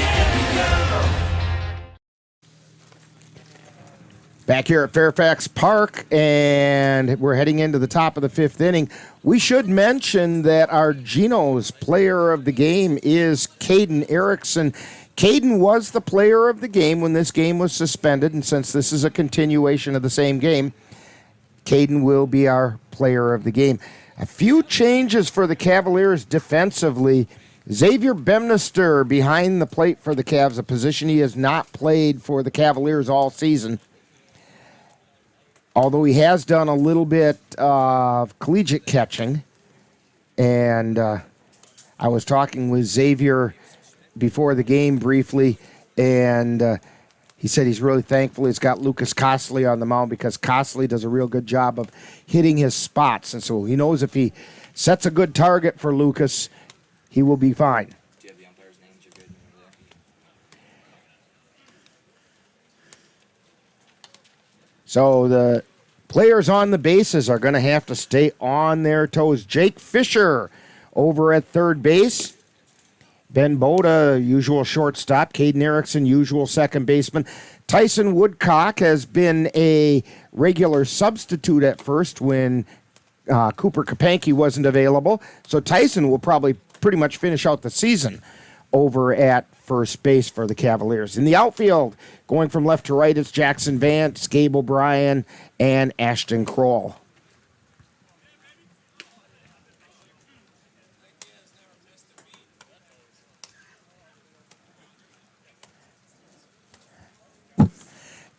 Back here at Fairfax Park, and we're heading into the top of the 5th inning. We should mention that our Geno's player of the game is Caden Erickson. Caden was the player of the game when this game was suspended, and since this is a continuation of the same game, Caden will be our player of the game. A few changes for the Cavaliers defensively. Xavier Bemnister behind the plate for the Cavs, a position he has not played for the Cavaliers all season. Although he has done a little bit of collegiate catching. And I was talking with Xavier before the game briefly, and he said he's really thankful he's got Lucas Costley on the mound because Costley does a real good job of hitting his spots. And so he knows if he sets a good target for Lucas, he will be fine. Do you have the umpire's names? You're good. So the players on the bases are going to have to stay on their toes. Jake Fisher over at third base. Ben Boda, usual shortstop. Caden Erickson, usual second baseman. Tyson Woodcock has been a regular substitute at first when Cooper Kapanke wasn't available. So Tyson will probably pretty much finish out the season over at first base for the Cavaliers. In the outfield, going from left to right, it's Jackson Vance, Gabe O'Brien, and Ashton Kroll.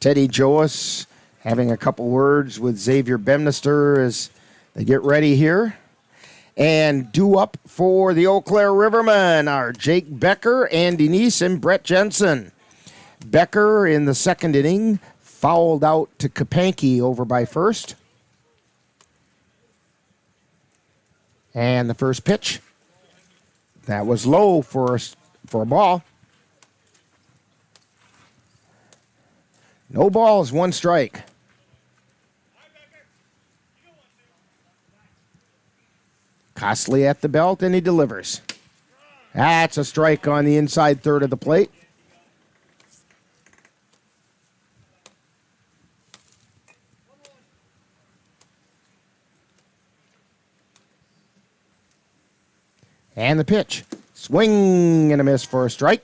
Teddy Joas having a couple words with Xavier Bemnister as they get ready here. And due up for the Eau Claire Rivermen are Jake Becker, Andy Neese, and Brett Jensen. Becker in the second inning fouled out to Kapanke over by first. And the first pitch, that was low for a ball. No balls, 1 strike. Costley at the belt, and he delivers. That's a strike on the inside third of the plate. And the pitch. Swing and a miss for a strike.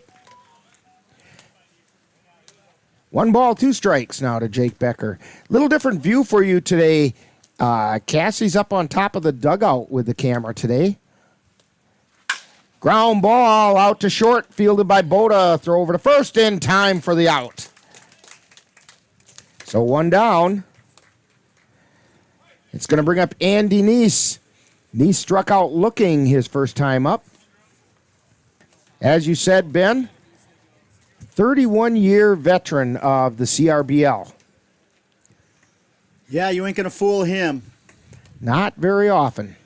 1 ball, 2 strikes now to Jake Becker. Little different view for you today. Cassie's up on top of the dugout with the camera today. Ground ball out to short, fielded by Boda. Throw over to first in time for the out. So 1 down. It's going to bring up Andy Neese. Neese struck out looking his first time up. As you said, Ben, 31-year veteran of the CRBL. Yeah, you ain't going to fool him. Not very often.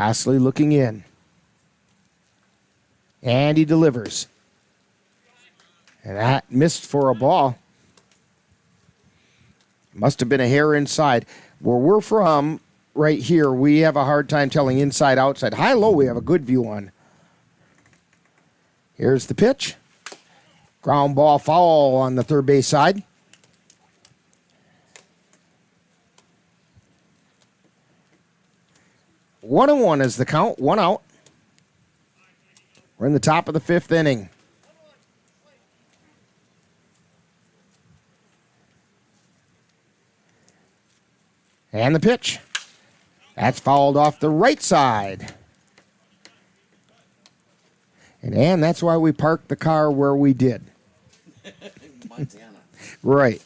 Costley looking in. And he delivers. And that missed for a ball. Must have been a hair inside. Where we're from, right here, we have a hard time telling inside, outside. High-low we have a good view on. Here's the pitch. Ground ball foul on the third base side. One and one is the count. One out. We're in the top of the fifth inning. And the pitch. That's fouled off the right side. And that's why we parked the car where we did. Montana. Right.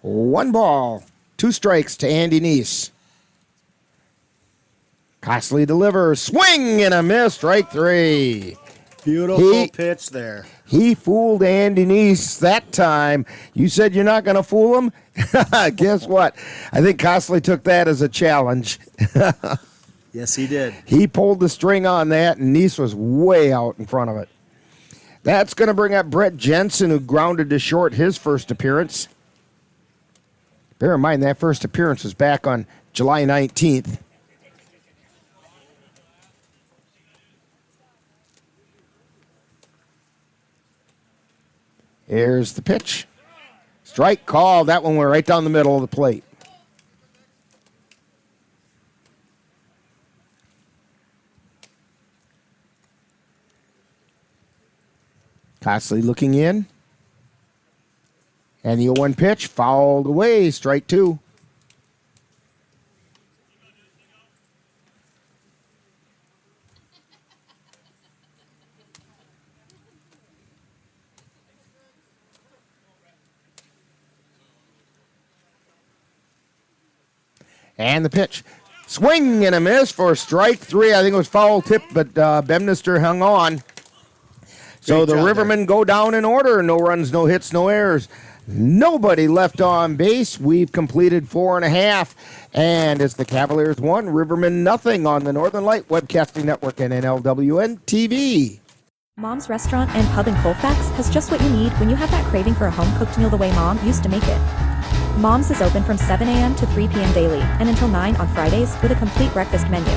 One ball, 2 strikes to Andy Neese. Costley delivers. Swing and a miss. Strike 3. Beautiful pitch there. He fooled Andy Neese that time. You said you're not going to fool him? Guess what? I think Costley took that as a challenge. Yes, he did. He pulled the string on that, and Neese was way out in front of it. That's going to bring up Brett Jensen, who grounded to short his first appearance. Bear in mind, that first appearance was back on July 19th. Here's the pitch. Strike call. That one went right down the middle of the plate. Costley looking in. And the 0-1 pitch fouled away. Strike 2. And the pitch. Swing and a miss for strike 3. I think it was foul tip, but Bemnister hung on. So the Rivermen go down in order. No runs, no hits, no errors. Nobody left on base. We've completed 4.5. And it's the Cavaliers 1, Rivermen nothing on the Northern Light Webcasting Network and NLWN-TV. Mom's Restaurant and Pub in Colfax has just what you need when you have that craving for a home-cooked meal the way Mom used to make it. Mom's is open from 7 a.m. to 3 p.m. daily and until 9 on Fridays with a complete breakfast menu.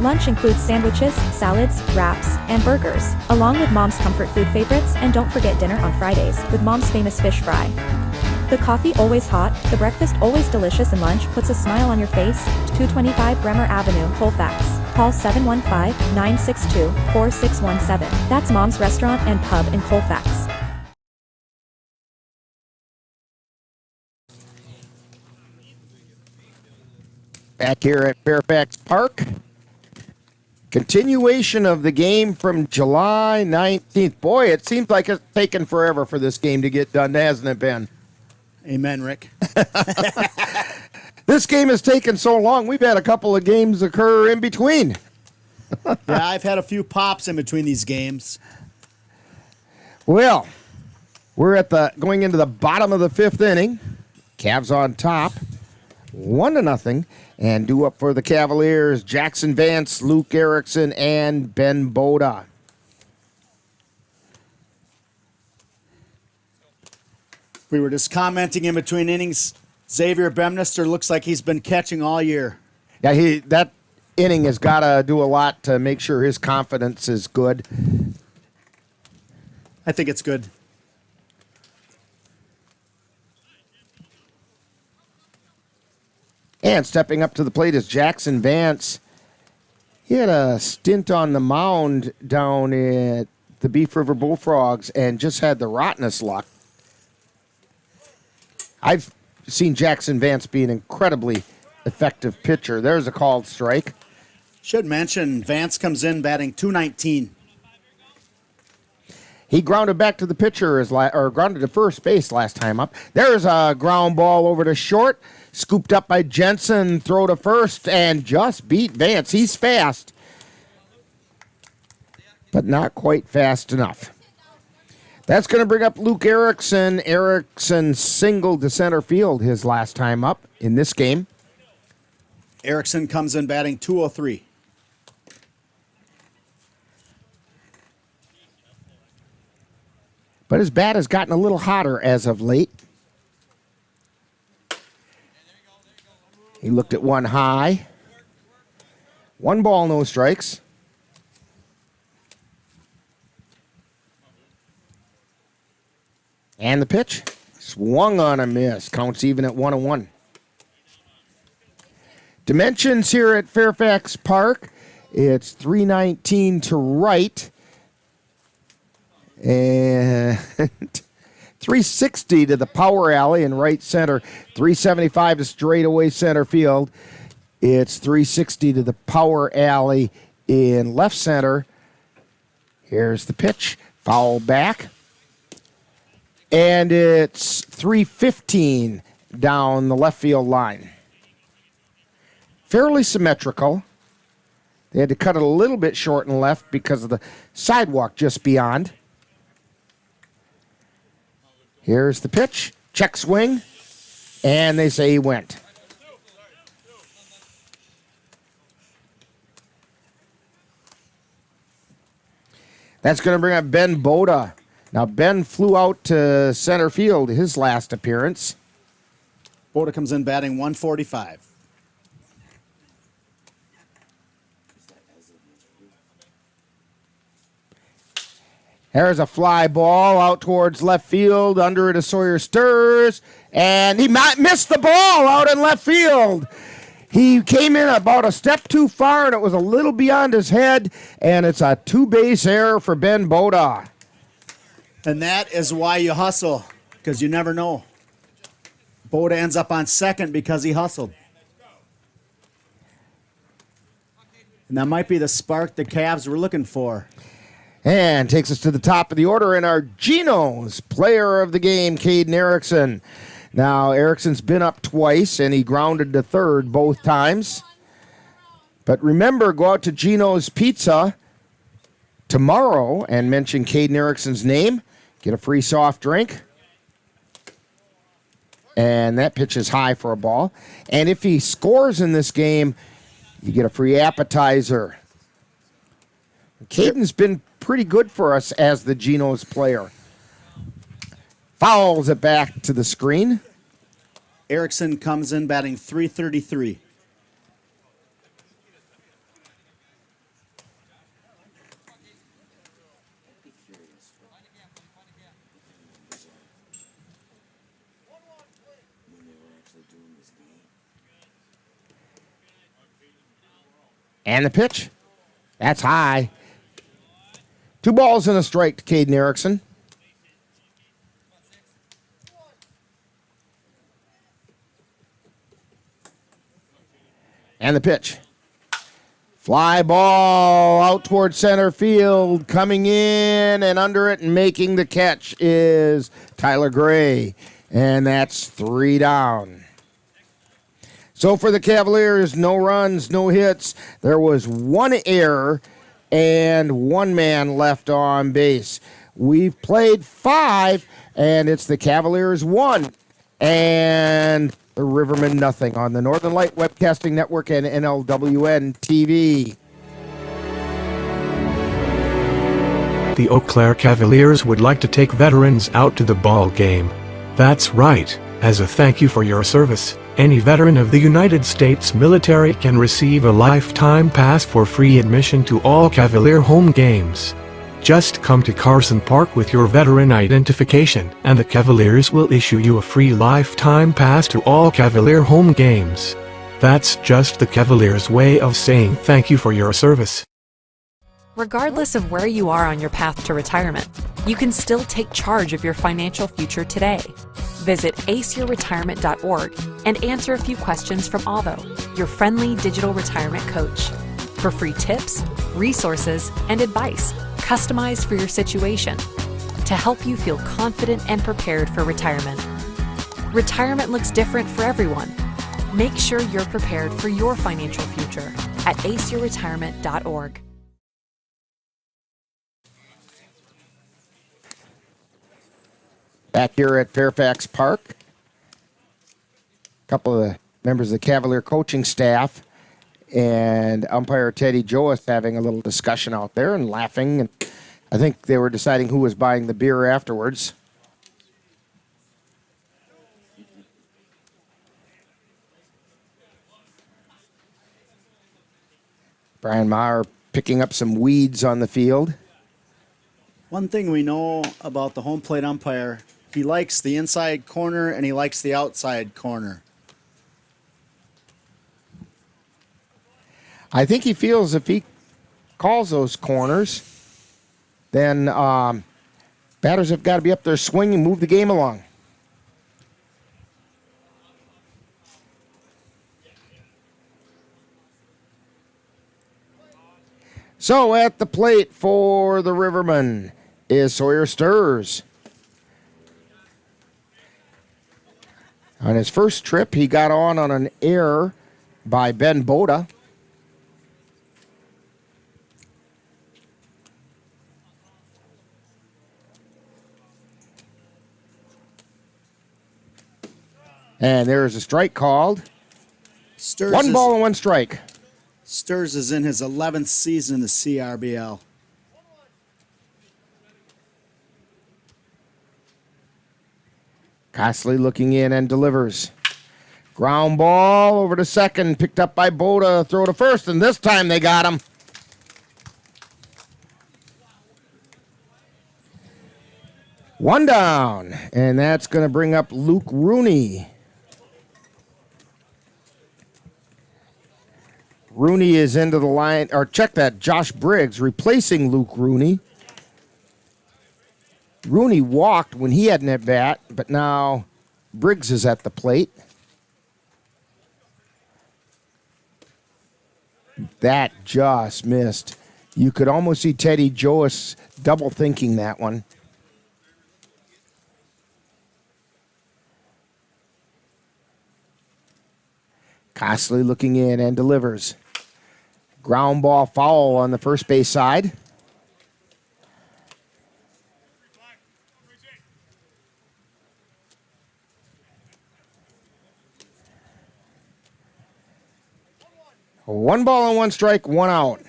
Lunch includes sandwiches, salads, wraps, and burgers, along with Mom's comfort food favorites, and don't forget dinner on Fridays with Mom's famous fish fry. The coffee always hot, the breakfast always delicious, and lunch puts a smile on your face. 225 Bremer Avenue, Colfax. Call 715-962-4617. That's Mom's Restaurant and Pub in Colfax. Back here at Fairfax Park. Continuation of the game from July 19th. Boy, it seems like it's taken forever for this game to get done, hasn't it, Ben? Amen, Rick. This game has taken so long, we've had a couple of games occur in between. Yeah, I've had a few pops in between these games. Well, we're at going into the bottom of the 5th inning. Cavs on top, 1-0. And due up for the Cavaliers, Jackson Vance, Luke Erickson, and Ben Boda. We were just commenting in between innings. Xavier Bemnister looks like he's been catching all year. Yeah, that inning has got to do a lot to make sure his confidence is good. I think it's good. And stepping up to the plate is Jackson Vance. He had a stint on the mound down at the Beef River Bullfrogs and just had the rottenest luck. I've seen Jackson Vance be an incredibly effective pitcher. There's a called strike. Should mention, Vance comes in batting .219. He grounded back to the pitcher, or grounded to first base last time up. There's a ground ball over to short. Scooped up by Jensen, throw to first, and just beat Vance. He's fast, but not quite fast enough. That's going to bring up Luke Erickson. Erickson singled to center field his last time up in this game. Erickson comes in batting 203. But his bat has gotten a little hotter as of late. He looked at one high. 1 ball, no strikes. And the pitch. Swung on a miss. Counts even at 1-1. Dimensions here at Fairfax Park. It's 319 to right. And 360 to the power alley in right center. 375 to straightaway center field. It's 360 to the power alley in left center. Here's the pitch. Foul back. And it's 315 down the left field line. Fairly symmetrical. They had to cut it a little bit short and left because of the sidewalk just beyond. Here's the pitch. Check swing. And they say he went. That's going to bring up Ben Boda. Now, Ben flew out to center field his last appearance. Boda comes in batting 145. There's a fly ball out towards left field. Under it is Sawyer Stirs. And he missed the ball out in left field. He came in about a step too far, and it was a little beyond his head. And it's a 2-base error for Ben Boda. And that is why you hustle, because you never know. Boda ends up on second because he hustled. And that might be the spark the Cavs were looking for. And takes us to the top of the order in our Geno's player of the game, Caden Erickson. Now, Erickson's been up twice, and he grounded to third both times. But remember, go out to Geno's Pizza tomorrow and mention Caden Erickson's name. Get a free soft drink. And that pitch is high for a ball. And if he scores in this game, you get a free appetizer. Caden's been pretty good for us as the Geno's player. Fouls it back to the screen. Erickson comes in batting 333. And the pitch. That's high. 2 balls and a strike to Caden Erickson. And the pitch. Fly ball out toward center field. Coming in and under it and making the catch is Tyler Gray. And that's 3 down. So for the Cavaliers, no runs, no hits. There was 1 error and 1 man left on base. We've played 5, and it's the Cavaliers 1 and the Rivermen nothing on the Northern Light Webcasting Network and NLWN-TV. The Eau Claire Cavaliers would like to take veterans out to the ball game. That's right. As a thank you for your service, any veteran of the United States military can receive a lifetime pass for free admission to all Cavalier home games. Just come to Carson Park with your veteran identification, and the Cavaliers will issue you a free lifetime pass to all Cavalier home games. That's just the Cavaliers' way of saying thank you for your service. Regardless of where you are on your path to retirement, you can still take charge of your financial future today. Visit aceyourretirement.org and answer a few questions from Alvo, your friendly digital retirement coach, for free tips, resources, and advice customized for your situation to help you feel confident and prepared for retirement. Retirement looks different for everyone. Make sure you're prepared for your financial future at aceyourretirement.org. Back here at Fairfax Park, a couple of the members of the Cavalier coaching staff and umpire Teddy Joas having a little discussion out there and laughing. And I think they were deciding who was buying the beer afterwards. Brian Maher picking up some weeds on the field. One thing we know about the home plate umpire, he likes the inside corner and he likes the outside corner. I think he feels if he calls those corners, then batters have got to be up there swinging, move the game along. So at the plate for the Rivermen is Sawyer Sturrs. On his first trip, he got on an error by Ben Boda. And there's a strike called. One ball and one strike. Sturrs is in his 11th season in the CRBL. Costley looking in and delivers. Ground ball over to second, picked up by Boda, throw to first, and this time they got him. One down, and that's going to bring up Luke Rooney. Rooney is into the line, or check that, Josh Briggs replacing Luke Rooney. Rooney walked when he had an at-bat, but now Briggs is at the plate. That just missed. You could almost see Teddy Joas double thinking that one. Costley looking in and delivers. Ground ball foul on the first base side. One ball and one strike, one out.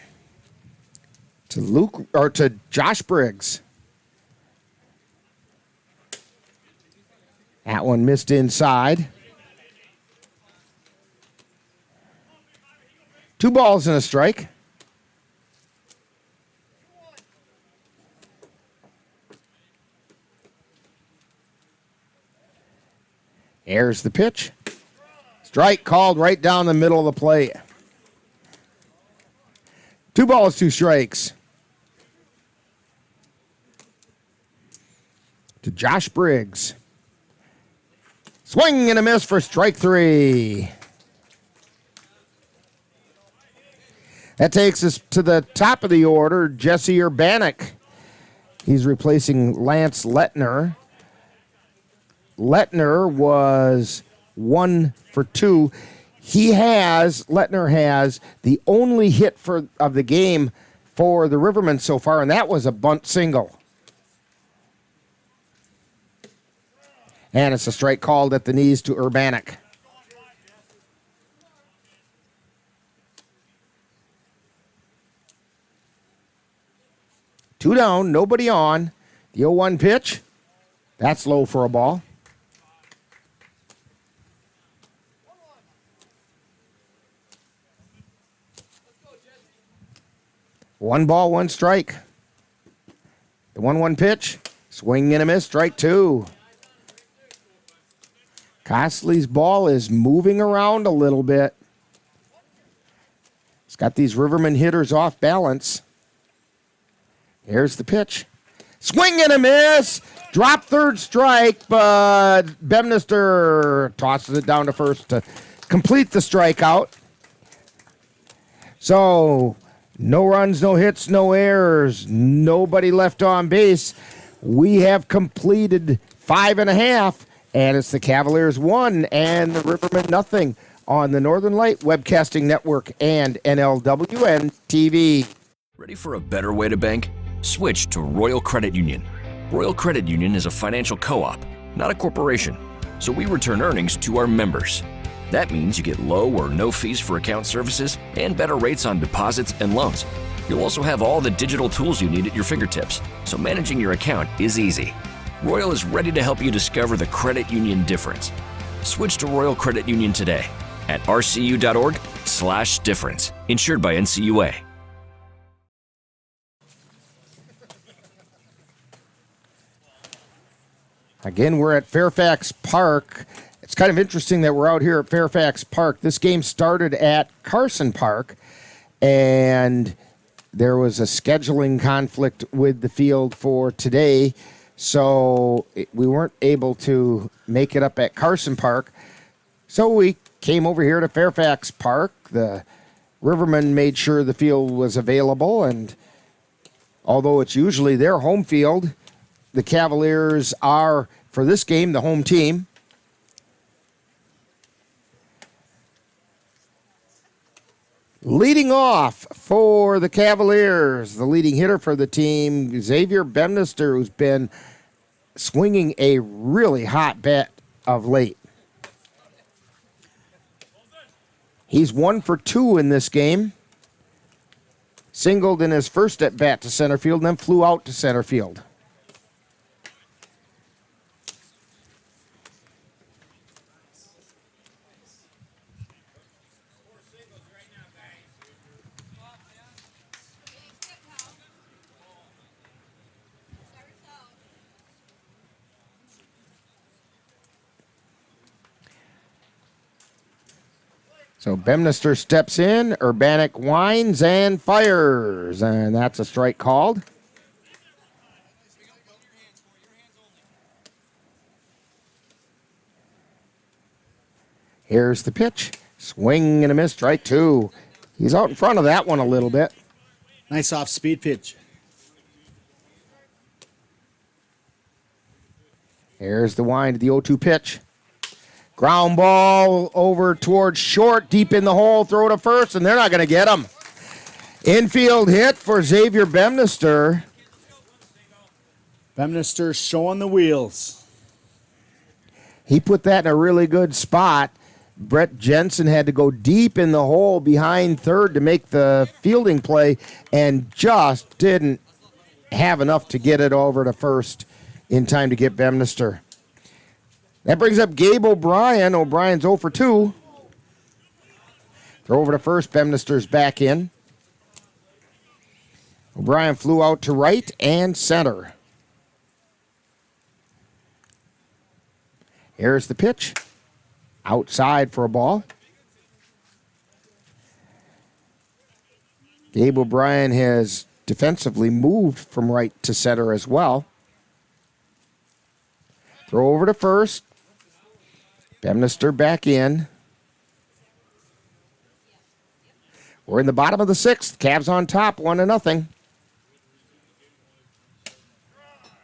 To Josh Briggs. That one missed inside. 2 balls and a strike. Here's the pitch. Strike called right down the middle of the plate. 2 balls, 2 strikes. To Josh Briggs. Swing and a miss for strike 3. That takes us to the top of the order, Jesse Urbanek. He's replacing Lance Lettner. Lettner was 1 for 2. Lettner has the only hit of the game for the Rivermen so far, and that was a bunt single. And it's a strike called at the knees to Urbanek. Two down, nobody on. The 0-1 pitch. That's low for a ball. One ball, one strike. The 1-1 pitch. Swing and a miss, strike 2. Costley's ball is moving around a little bit. It's got these Rivermen hitters off balance. Here's the pitch. Swing and a miss. Drop third strike, but Bemnister tosses it down to first to complete the strikeout. So, no runs, no hits, no errors, nobody left on base. We have completed 5.5, and it's the Cavaliers 1 and the Rivermen nothing on the Northern Light Webcasting Network and NLWN-TV. Ready for a better way to bank? Switch to Royal Credit Union. Royal Credit Union is a financial co-op not a corporation, so we return earnings to our members. That means you get low or no fees for account services and better rates on deposits and loans. You'll also have all the digital tools you need at your fingertips, so managing your account is easy. Royal is ready to help you discover the credit union difference. Switch to Royal Credit Union today at rcu.org/difference. Insured by NCUA. Again, we're at Fairfax Park. It's kind of interesting that we're out here at Fairfax Park. This game started at Carson Park, and there was a scheduling conflict with the field for today, so we weren't able to make it up at Carson Park. So we came over here to Fairfax Park. The Rivermen made sure the field was available, and although it's usually their home field, the Cavaliers are, for this game, the home team. Leading off for the Cavaliers, the leading hitter for the team, Xavier Bemnister, who's been swinging a really hot bat of late. He's 1 for 2 in this game. Singled in his first at bat to center field and then flew out to center field. So Bemnister steps in, Urbanic winds and fires, and that's a strike called. Here's the pitch. Swing and a miss, strike 2. He's out in front of that one a little bit. Nice off-speed pitch. Here's the wind of the 0-2 pitch. Ground ball over towards short, deep in the hole, throw to first, and they're not going to get him. Infield hit for Xavier Bemnister. Bemnister showing the wheels. He put that in a really good spot. Brett Jensen had to go deep in the hole behind third to make the fielding play and just didn't have enough to get it over to first in time to get Bemnister. That brings up Gabe O'Brien. O'Brien's 0 for 2. Throw over to first. Bemnister's back in. O'Brien flew out to right and center. Here's the pitch. Outside for a ball. Gabe O'Brien has defensively moved from right to center as well. Throw over to first. Bemnister back in. We're in the bottom of the 6th. Cavs on top, 1-0.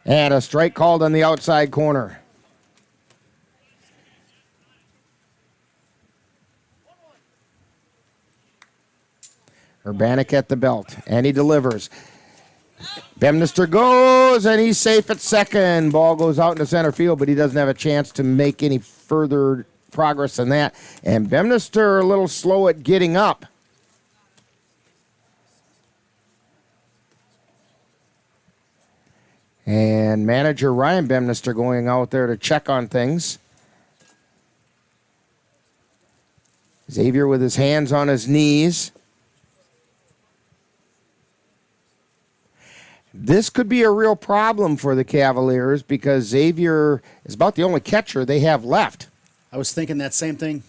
And a strike called on the outside corner. Urbanic at the belt, and he delivers. Bemnister goes, and he's safe at second. Ball goes out into center field, but he doesn't have a chance to make any further progress than that. And Bemnister a little slow at getting up. And manager Ryan Bemnister going out there to check on things. Xavier with his hands on his knees. This could be a real problem for the Cavaliers because Xavier is about the only catcher they have left. I was thinking that same thing.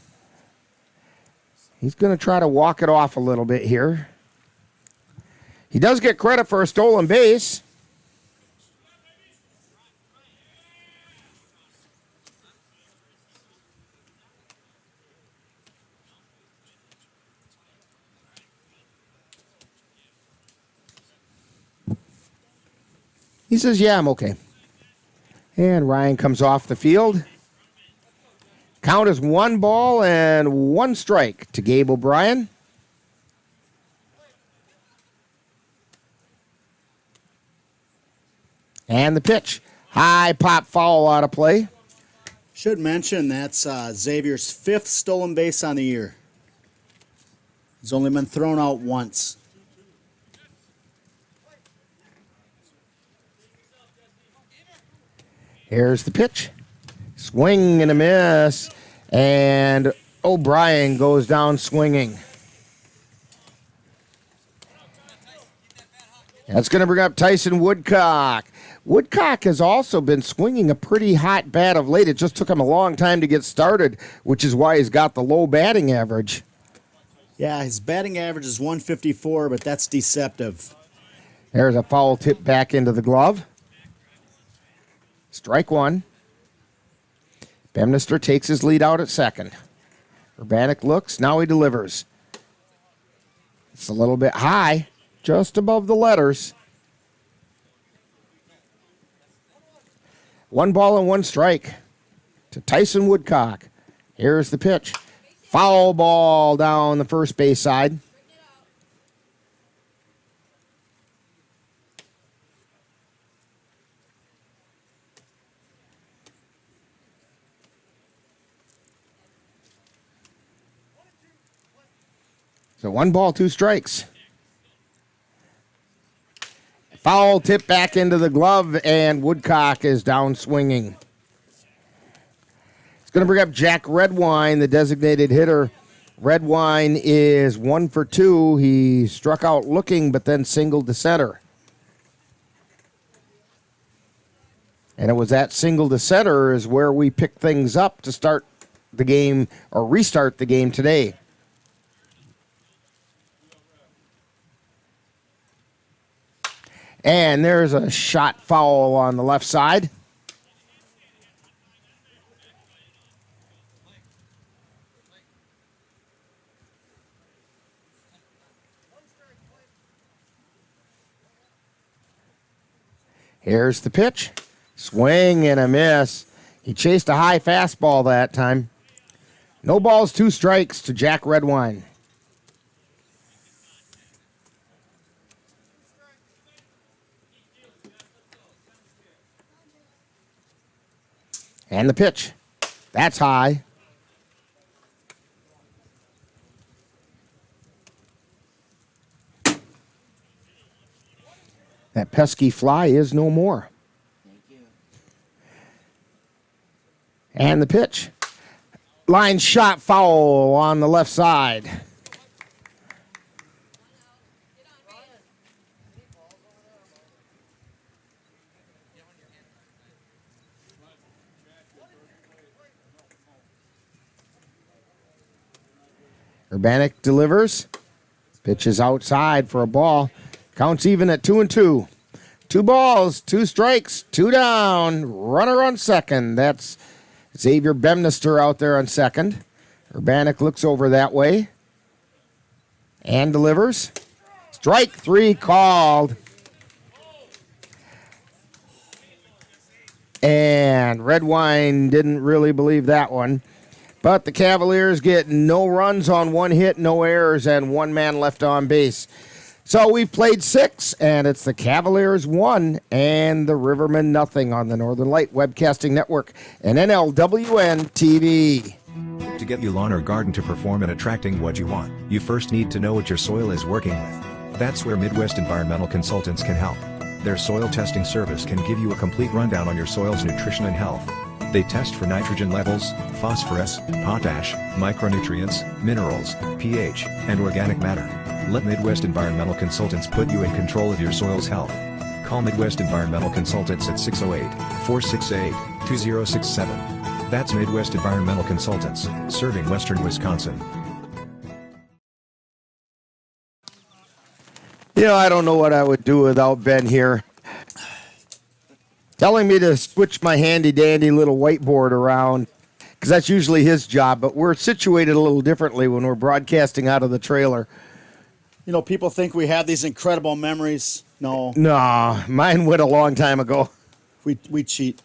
He's going to try to walk it off a little bit here. He does get credit for a stolen base. He says, yeah, I'm okay. And Ryan comes off the field. Count is 1 ball and 1 strike to Gabe O'Brien. And the pitch. High pop foul out of play. Should mention that's Xavier's 5th stolen base on the year. He's only been thrown out once. Here's the pitch. Swing and a miss. And O'Brien goes down swinging. That's going to bring up Tyson Woodcock. Woodcock has also been swinging a pretty hot bat of late. It just took him a long time to get started, which is why he's got the low batting average. Yeah, his batting average is 154, but that's deceptive. There's a foul tip back into the glove. Strike one. Bemnister takes his lead out at second. Urbanek looks. Now he delivers. It's a little bit high, just above the letters. 1 ball and 1 strike to Tyson Woodcock. Here's the pitch. Foul ball down the first base side. So 1 ball, 2 strikes. Foul tip back into the glove, and Woodcock is down swinging. It's going to bring up Jack Redwine, the designated hitter. Redwine is 1 for 2. He struck out looking, but then singled to center. And it was that single to center is where we picked things up to start the game or restart the game today. And there's a shot foul on the left side. Here's the pitch. Swing and a miss. He chased a high fastball that time. No balls, 2 strikes to Jack Redwine. And the pitch. That's high. That pesky fly is no more. And the pitch. Line shot foul on the left side. Urbanek delivers. Pitch is outside for a ball. Counts even at 2-2. 2 balls, 2 strikes, 2 down. Runner on second. That's Xavier Bemnister out there on second. Urbanek looks over that way and delivers. Strike 3 called. And Redwine didn't really believe that one. But the Cavaliers get no runs on 1 hit, no errors, and 1 man left on base. So we've played 6, and it's the Cavaliers 1 and the Rivermen nothing on the Northern Light Webcasting Network and NLWN-TV. To get your lawn or garden to perform at attracting what you want, you first need to know what your soil is working with. That's where Midwest Environmental Consultants can help. Their soil testing service can give you a complete rundown on your soil's nutrition and health. They test for nitrogen levels, phosphorus, potash, micronutrients, minerals, pH, and organic matter. Let Midwest Environmental Consultants put you in control of your soil's health. Call Midwest Environmental Consultants at 608-468-2067. That's Midwest Environmental Consultants, serving Western Wisconsin. You know, I don't know what I would do without Ben here. Telling me to switch my handy-dandy little whiteboard around, because that's usually his job, but we're situated a little differently when we're broadcasting out of the trailer. You know, people think we have these incredible memories. No. No, mine went a long time ago. We cheat.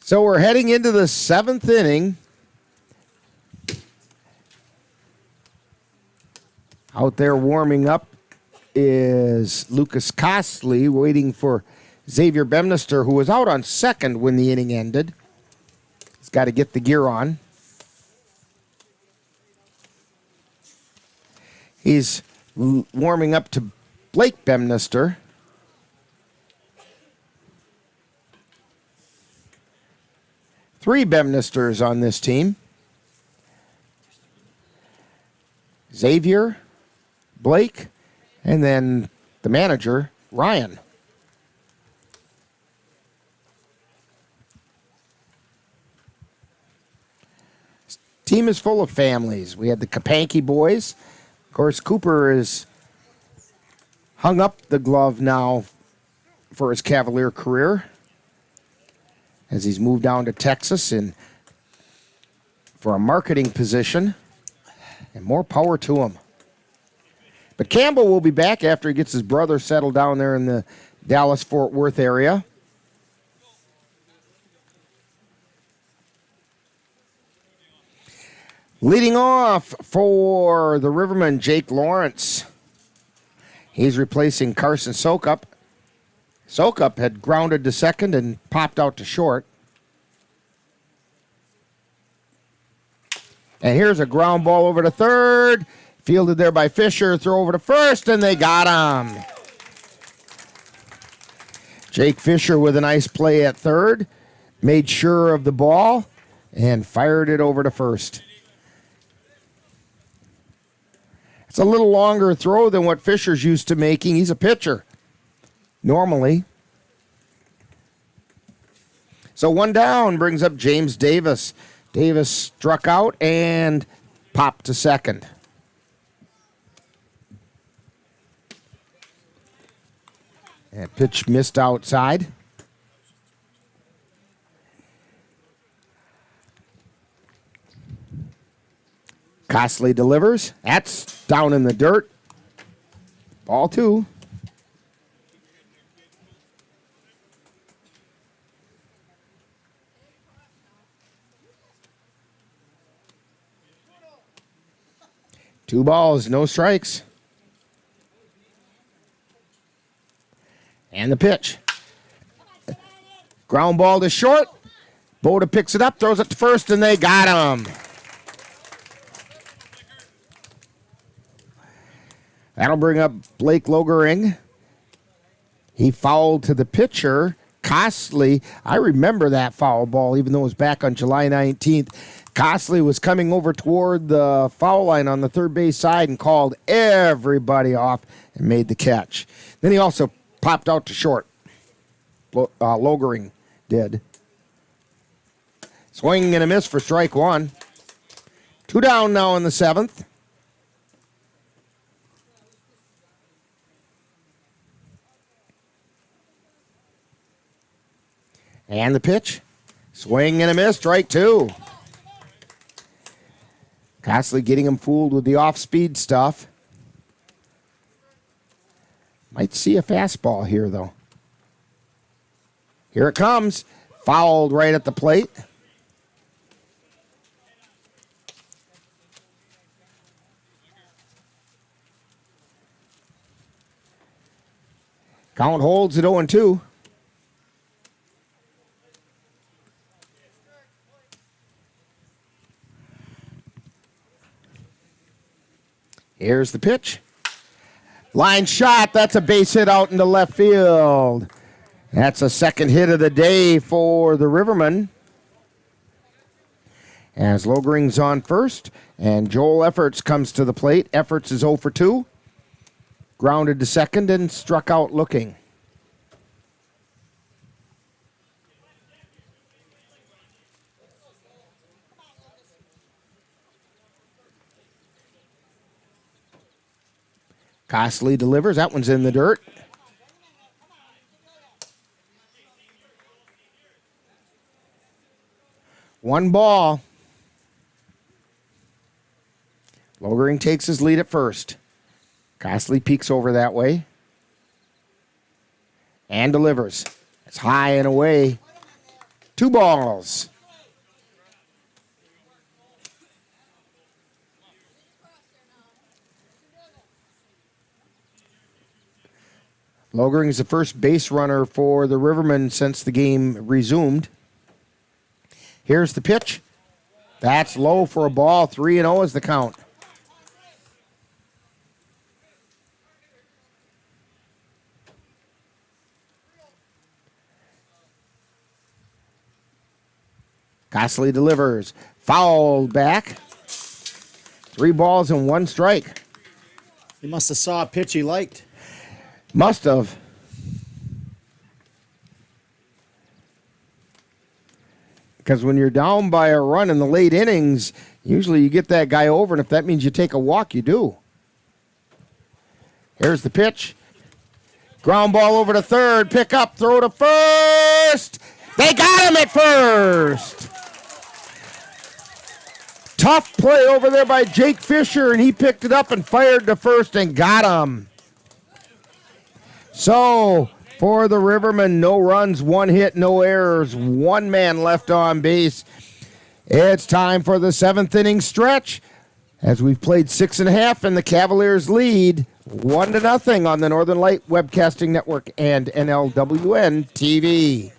So we're heading into the 7th inning. Out there warming up is Lucas Costley, waiting for Xavier Bemnister, who was out on second when the inning ended. He's got to get the gear on. He's warming up to Blake Bemnister. Three Bemnisters on this team. Xavier, Blake, and then the manager, Ryan. This team is full of families. We had the Kapanke boys. Of course, Cooper is hung up the glove now for his Cavalier career as he's moved down to Texas for a marketing position, and more power to him. But Campbell will be back after he gets his brother settled down there in the Dallas-Fort Worth area. Leading off for the Rivermen, Jake Lawrence. He's replacing Carson Sokup. Sokup had grounded to second and popped out to short. And here's a ground ball over to third. Fielded there by Fisher. Throw over to first, and they got him. Jake Fisher with a nice play at third. Made sure of the ball and fired it over to first. It's a little longer throw than what Fisher's used to making. He's a pitcher normally. So one down brings up James Davis. Davis struck out and popped to second. And pitch missed outside. Costley delivers. That's down in the dirt. Ball two. Two balls, no strikes. And the pitch. Ground ball to short. Boda picks it up, throws it to first, and they got him. That'll bring up Blake Logering. He fouled to the pitcher, Costley. I remember that foul ball, even though it was back on July 19th. Costley was coming over toward the foul line on the third base side and called everybody off and made the catch. Then he also popped out to short. Logering did. Swing and a miss for strike one. Two down now in the seventh. And the pitch. Swing and a miss, strike two. Costley getting him fooled with the off-speed stuff. Might see a fastball here, though. Here it comes. Fouled right at the plate. Count holds at 0-2. Here's the pitch. Line shot. That's a base hit out into left field. That's a second hit of the day for the Rivermen. As Logering's on first, and Joel Efforts comes to the plate. Efforts is 0 for 2. Grounded to second and struck out looking. Costley delivers. That one's in the dirt. One ball. Logering takes his lead at first. Costley peeks over that way. And delivers. It's high and away. 2 balls. Logering's the first base runner for the Rivermen since the game resumed. Here's the pitch. That's low for a ball. 3-0 is the count. Gosley delivers. Fouled back. 3 balls and 1 strike. He must have saw a pitch he liked. Must have. Because when you're down by a run in the late innings, usually you get that guy over, and if that means you take a walk, you do. Here's the pitch. Ground ball over to third. Pick up, throw to first. They got him at first. Tough play over there by Jake Fisher, and he picked it up and fired to first and got him. So, for the Rivermen, no runs, 1 hit, no errors, 1 man left on base. It's time for the 7th inning stretch as we've played 6.5 and the Cavaliers lead 1-0 on the Northern Light Webcasting Network and NLWN-TV.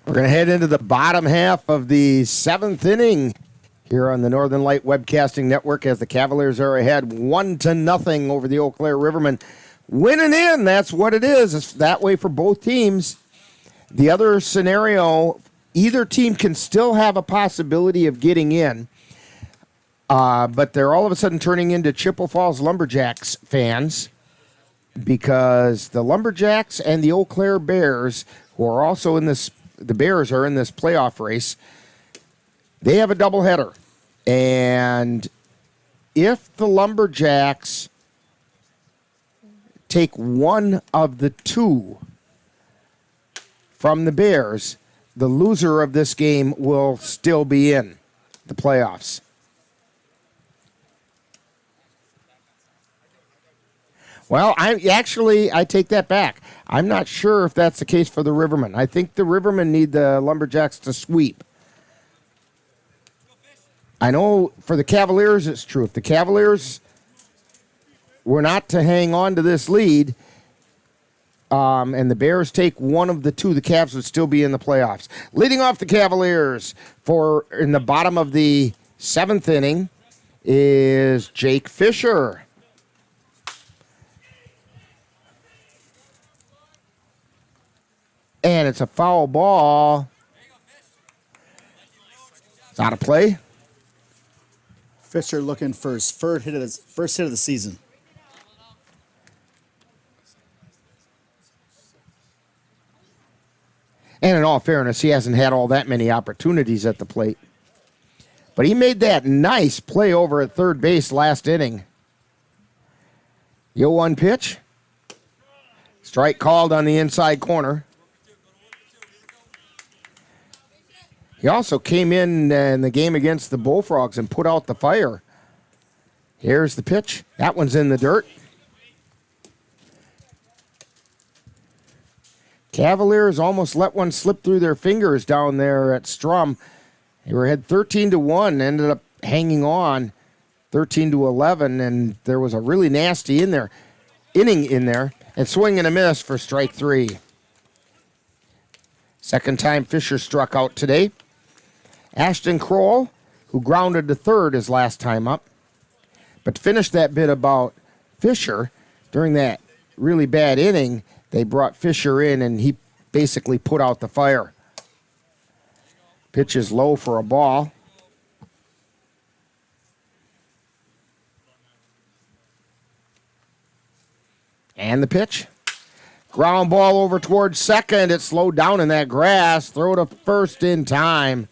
We're going to head into the bottom half of the 7th inning here on the Northern Light Webcasting Network as the Cavaliers are ahead 1-0 over the Eau Claire Rivermen. Winning in, that's what it is. It's that way for both teams. The other scenario, either team can still have a possibility of getting in, but they're all of a sudden turning into Chippewa Falls Lumberjacks fans because the Lumberjacks and the Eau Claire Bears, who are also in this, the Bears are in this playoff race, they have a doubleheader. And if the Lumberjacks take one of the 2 from the Bears, the loser of this game will still be in the playoffs. Well, I take that back. I'm not sure if that's the case for the Rivermen. I think the Rivermen need the Lumberjacks to sweep. I know for the Cavaliers it's true. If the Cavaliers were not to hang on to this lead, and the Bears take one of the 2, the Cavs would still be in the playoffs. Leading off the Cavaliers for in the bottom of the 7th inning is Jake Fisher. And it's a foul ball. It's out of play. Fisher looking for his first hit of the season. And in all fairness, he hasn't had all that many opportunities at the plate. But he made that nice play over at third base last inning. 0-1 pitch. Strike called on the inside corner. He also came in the game against the Bullfrogs and put out the fire. Here's the pitch. That one's in the dirt. Cavaliers almost let one slip through their fingers down there at Strum. They were ahead 13-1, ended up hanging on 13-11, and there was a really nasty inning in there, and swing and a miss for strike 3. Second time Fisher struck out today. Ashton Kroll, who grounded to third his last time up. But to finish that bit about Fisher, during that really bad inning, they brought Fisher in, and he basically put out the fire. Pitch is low for a ball. And the pitch. Ground ball over towards second. It slowed down in that grass. Throw to first in time.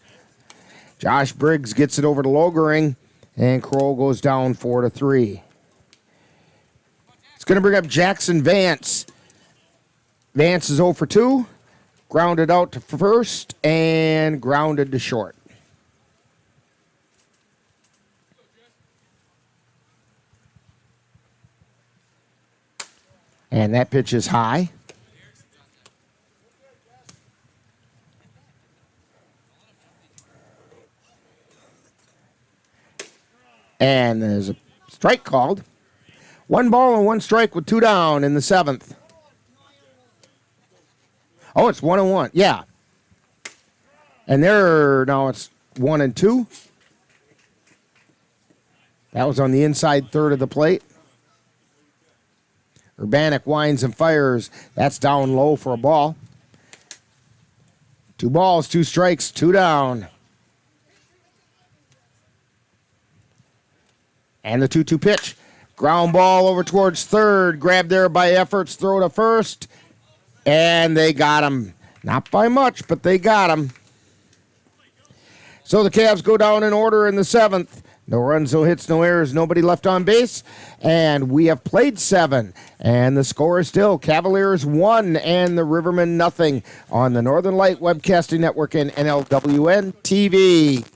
Josh Briggs gets it over to Logering, and Kroll goes down 4-3. It's going to bring up Jackson Vance. Vance is 0 for 2. Grounded out to first and grounded to short. And that pitch is high. And there's a strike called. 1 ball and 1 strike with 2 down in the 7th. Oh, it's 1-1. Yeah. And now it's 1-2. That was on the inside third of the plate. Urbanek winds and fires. That's down low for a ball. 2 balls, 2 strikes, 2 down. And the 2-2 pitch. Ground ball over towards third. Grabbed there by Efforts. Throw to first. And they got him. Not by much, but they got him. So the Cavs go down in order in the 7th. No runs, no hits, no errors, nobody left on base. And we have played 7. And the score is still Cavaliers 1 and the Rivermen nothing on the Northern Light Webcasting Network and NLWN-TV.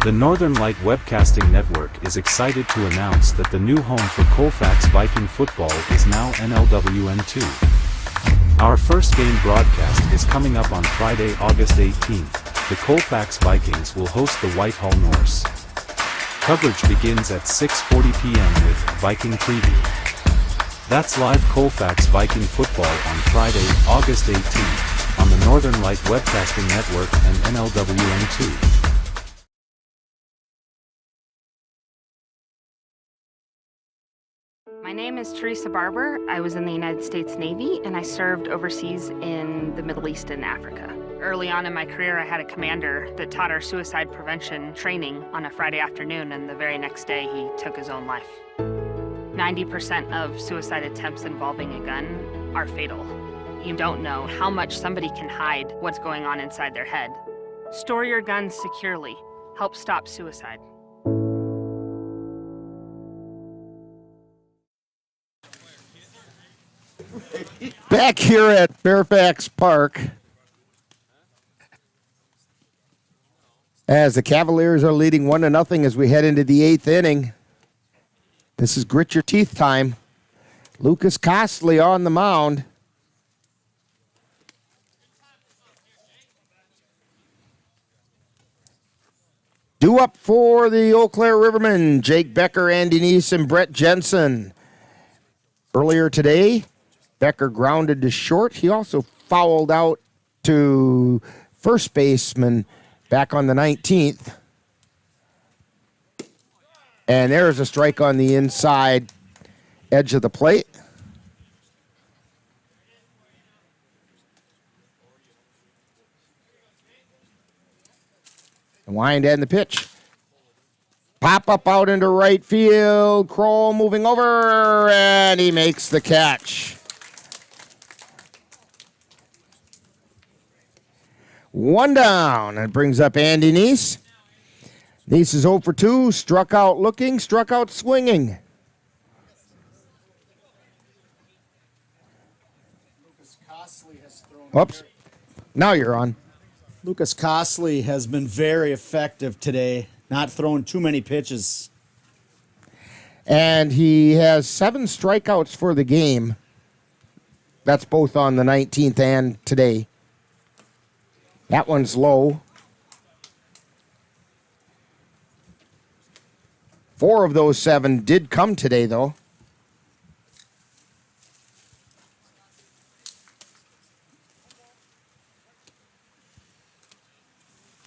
The Northern Light Webcasting Network is excited to announce that the new home for Colfax Viking football is now NLWN-2. Our first game broadcast is coming up on Friday, August 18th. The Colfax Vikings will host the Whitehall Norse. Coverage begins at 6:40 p.m. with Viking Preview. That's live Colfax Viking football on Friday, August 18th on the Northern Light Webcasting Network and NLWN-2. My name is Teresa Barber. I was in the United States Navy and I served overseas in the Middle East and Africa. Early on in my career, I had a commander that taught our suicide prevention training on a Friday afternoon, and the very next day he took his own life. 90% of suicide attempts involving a gun are fatal. You don't know how much somebody can hide what's going on inside their head. Store your guns securely. Help stop suicide. Back here at Fairfax Park, as the Cavaliers are leading 1-0 as we head into the 8th inning. This is grit your teeth time. Lucas Costley on the mound. Due up for the Eau Claire Rivermen, Jake Becker, Andy Neese, and Brett Jensen. Earlier today, Becker grounded to short. He also fouled out to first baseman back on the 19th. And there's a strike on the inside edge of the plate. The wind and the pitch. Pop up out into right field. Kroll moving over, and he makes the catch. 1 down. It brings up Andy Neese. Neese is 0 for 2. Struck out looking, struck out swinging. Oops. Now you're on. Lucas Costley has been very effective today, not throwing too many pitches. And he has 7 strikeouts for the game. That's both on the 19th and today. That one's low. 4 of those 7 did come today, though.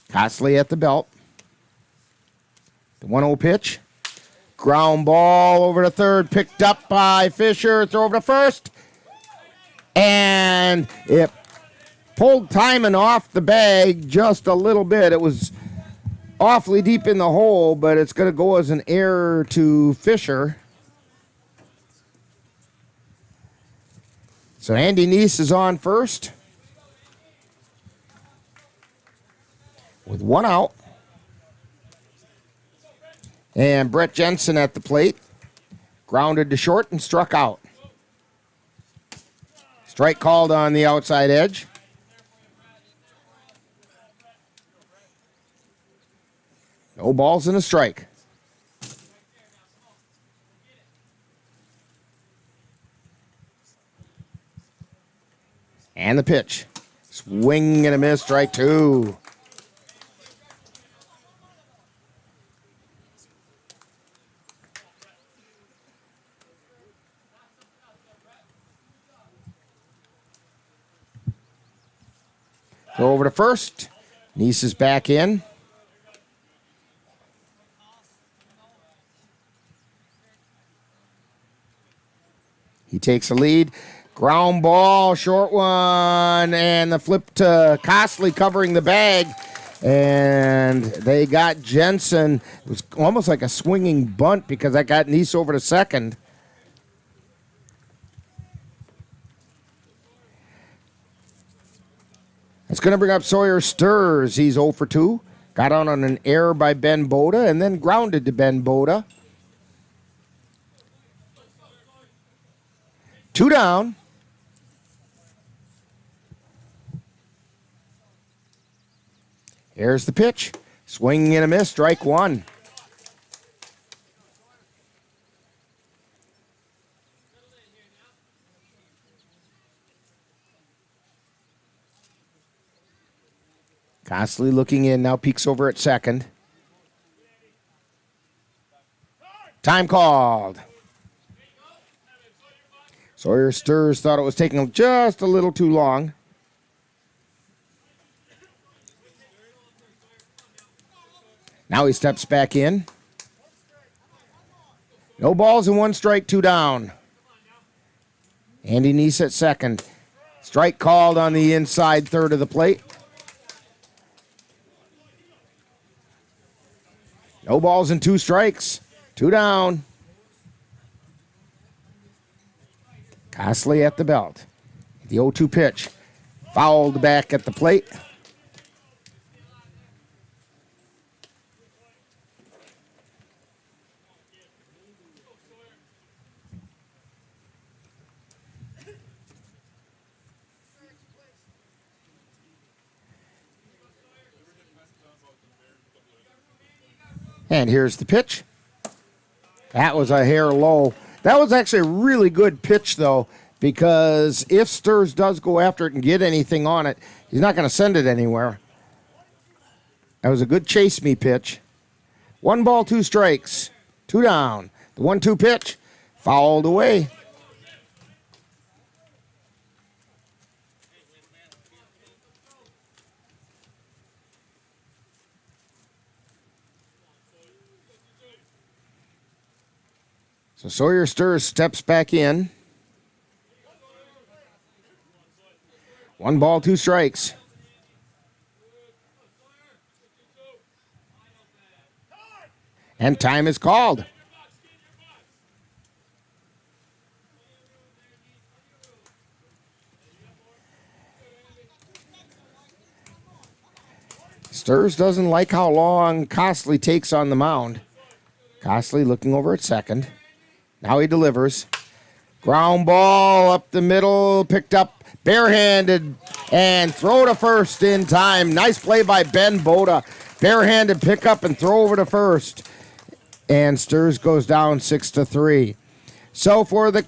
Costley at the belt. The 1-0 pitch. Ground ball over to third. Picked up by Fisher. Throw over to first. And it pulled Timon off the bag just a little bit. It was awfully deep in the hole, but it's going to go as an error to Fisher. So Andy Neese is on first with 1 out. And Brett Jensen at the plate. Grounded to short and struck out. Strike called on the outside edge. No balls and a strike. And the pitch. Swing and a miss, strike 2. Go over to first. Neese is back in. He takes a lead. Ground ball, short one, and the flip to Costley covering the bag. And they got Jensen. It was almost like a swinging bunt because that got Neese over to second. It's going to bring up Sawyer Stirs. He's 0 for 2. Got on an error by Ben Boda and then grounded to Ben Boda. 2 down. Here's the pitch. Swing and a miss, strike 1. Costley looking in, now peeks over at second. Time called. Sawyer Stirs thought it was taking just a little too long. Now he steps back in. No balls and 1 strike, 2 down. Andy Neese at second. Strike called on the inside third of the plate. No balls and 2 strikes. 2 down. Costley at the belt. The 0-2 pitch. Fouled back at the plate. And here's the pitch. That was a hair low. That was actually a really good pitch, though, because if Stirs does go after it and get anything on it, he's not going to send it anywhere. That was a good chase me pitch. 1 ball, 2 strikes. 2 down. The 1-2 pitch. Fouled away. So Sawyer Stirs steps back in. 1 ball, 2 strikes. And time is called. Stirs doesn't like how long Costley takes on the mound. Costley looking over at second. Now he delivers. Ground ball up the middle, picked up barehanded, and throw to first in time. Nice play by Ben Boda. Barehanded pick up and throw over to first. And Stirs goes down 6-3. So for the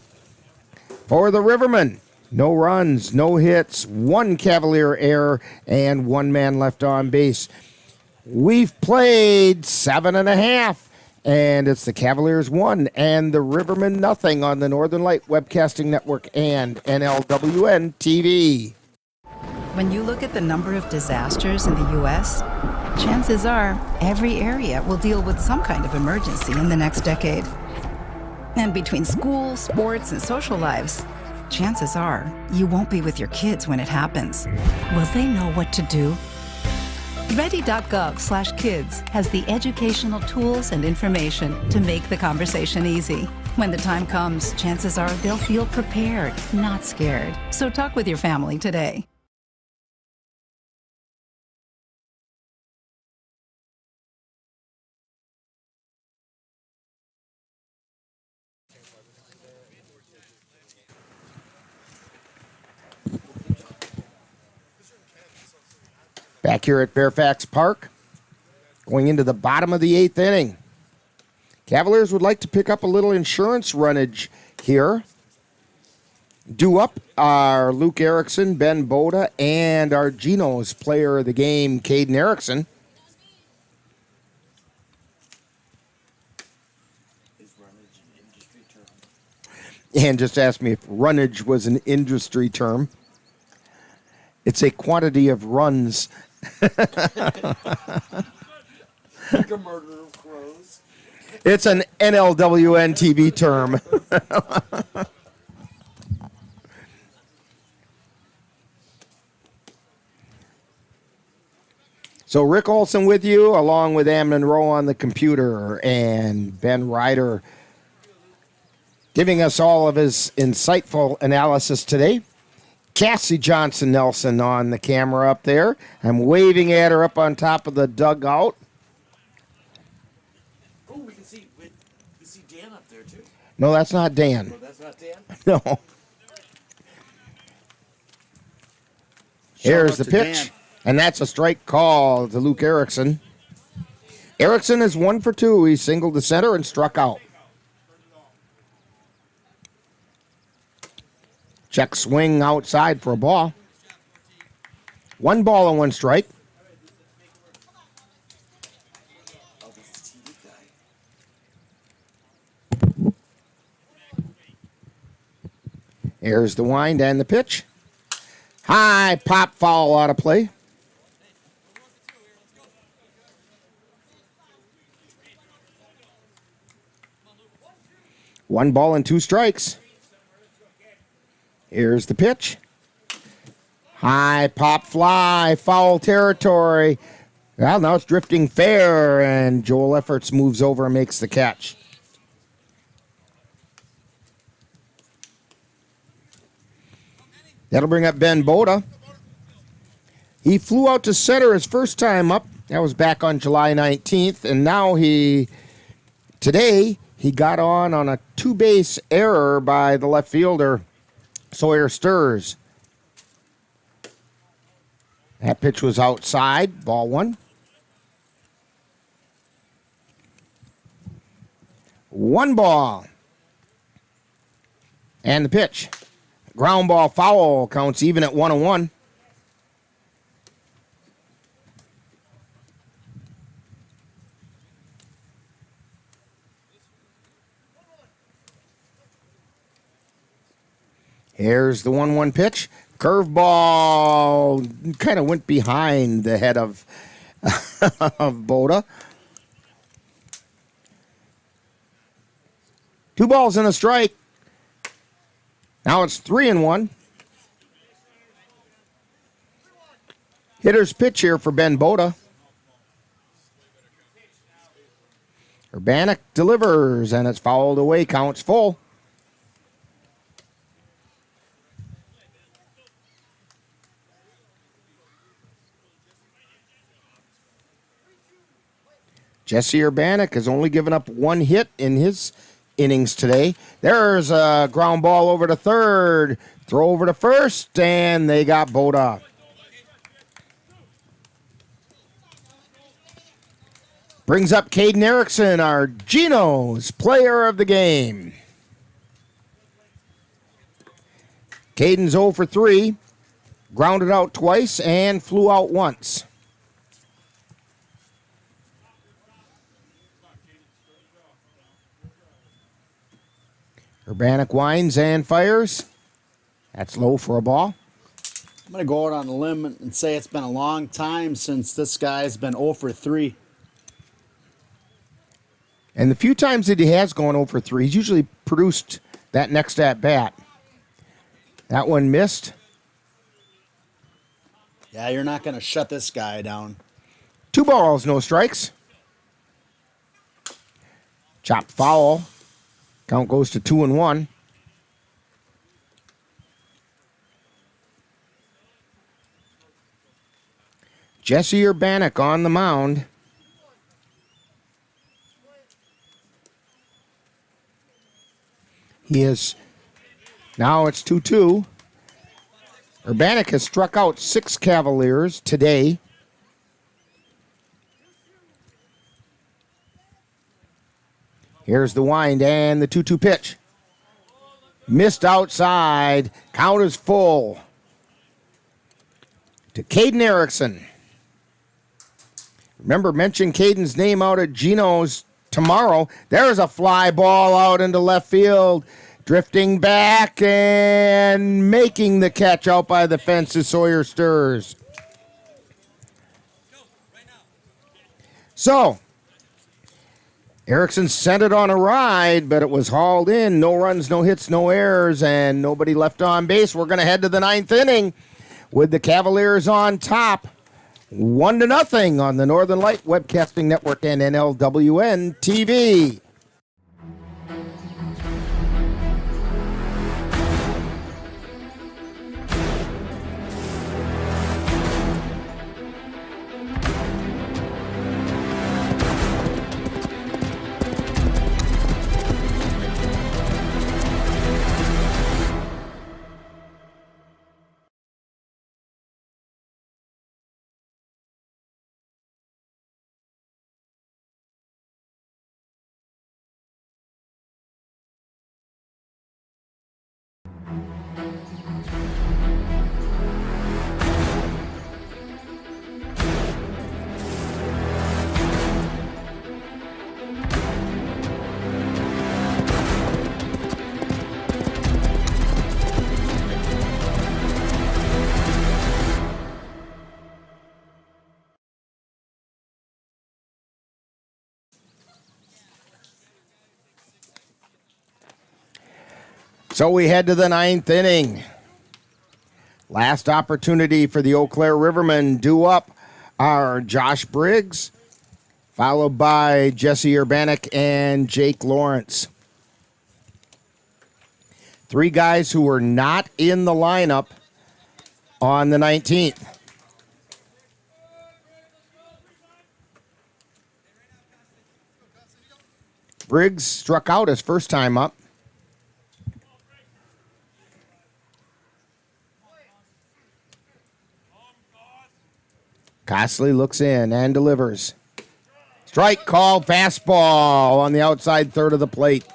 Rivermen, no runs, no hits, 1 Cavalier error, and 1 man left on base. We've played 7.5. And it's the Cavaliers 1 and the Rivermen nothing on the Northern Light Webcasting Network and NLWN-TV. When you look at the number of disasters in the U.S., chances are every area will deal with some kind of emergency in the next decade. And between school, sports, and social lives, chances are you won't be with your kids when it happens. Will they know what to do? Ready.gov/kids has the educational tools and information to make the conversation easy. When the time comes, chances are they'll feel prepared, not scared. So talk with your family today. Back here at Fairfax Park, going into the bottom of the 8th inning. Cavaliers would like to pick up a little insurance runnage here. Due up are Luke Erickson, Ben Boda, and our Geno's player of the game, Caden Erickson. And just asked me if runnage was an industry term. It's a quantity of runs. Like a murder of crows. It's an NLWN-TV term. So Rick Olson with you, along with Amnon Rowe on the computer, and Ben Ryder giving us all of his insightful analysis today. Cassie Johnson Nelson on the camera up there. I'm waving at her up on top of the dugout. Oh, we can see Dan up there too. No, that's not Dan. Oh, that's not Dan? No. Here's the pitch. Dan. And that's a strike call to Luke Erickson. Erickson is 1 for 2. He singled to center and struck out. Check swing outside for a ball. 1 ball and 1 strike. Here's the wind and the pitch. High pop foul out of play. One ball and 2 strikes. Here's the pitch. High pop fly, foul territory. Well, now it's drifting fair, and Joel Efforts moves over and makes the catch. That'll bring up Ben Boda. He flew out to center his first time up. That was back on July 19th, and now today he got on a 2-base error by the left fielder, Sawyer Sturrs. That pitch was outside, ball 1. 1 ball. And the pitch. Ground ball foul counts even at 1-1. Here's the 1-1 pitch. Curveball kind of went behind the head of Boda. 2 balls and a strike. Now it's 3-1. Hitter's pitch here for Ben Boda. Urbanek delivers, and it's fouled away. Counts full. Jesse Urbanek has only given up 1 hit in his innings today. There's a ground ball over to third. Throw over to first, and they got Boda. Brings up Caden Erickson, our Geno's player of the game. Caden's 0 for 3. Grounded out twice and flew out once. Urbanek winds and fires. That's low for a ball. I'm going to go out on a limb and say it's been a long time since this guy's been 0 for 3. And the few times that he has gone 0 for 3, he's usually produced that next at-bat. That one missed. Yeah, you're not going to shut this guy down. 2 balls, no strikes. Chop foul. Count goes to 2-1. Jesse Urbanek on the mound. Now it's 2-2. Urbanek has struck out 6 Cavaliers today. Here's the wind and the 2-2 pitch. Missed outside. Count is full. To Caden Erickson. Remember, mention Caden's name out at Geno's tomorrow. There's a fly ball out into left field. Drifting back and making the catch out by the fence as Sawyer stirs. So, Erickson sent it on a ride, but it was hauled in. No runs, no hits, no errors, and nobody left on base. We're going to head to the 9th inning with the Cavaliers on top. 1-0 on the Northern Light Webcasting Network and NLWN-TV. So we head to the 9th inning. Last opportunity for the Eau Claire Rivermen. Due up are Josh Briggs, followed by Jesse Urbanek and Jake Lawrence. 3 guys who were not in the lineup on the 19th. Briggs struck out his first time up. Costley looks in and delivers. Strike call, fastball on the outside third of the plate.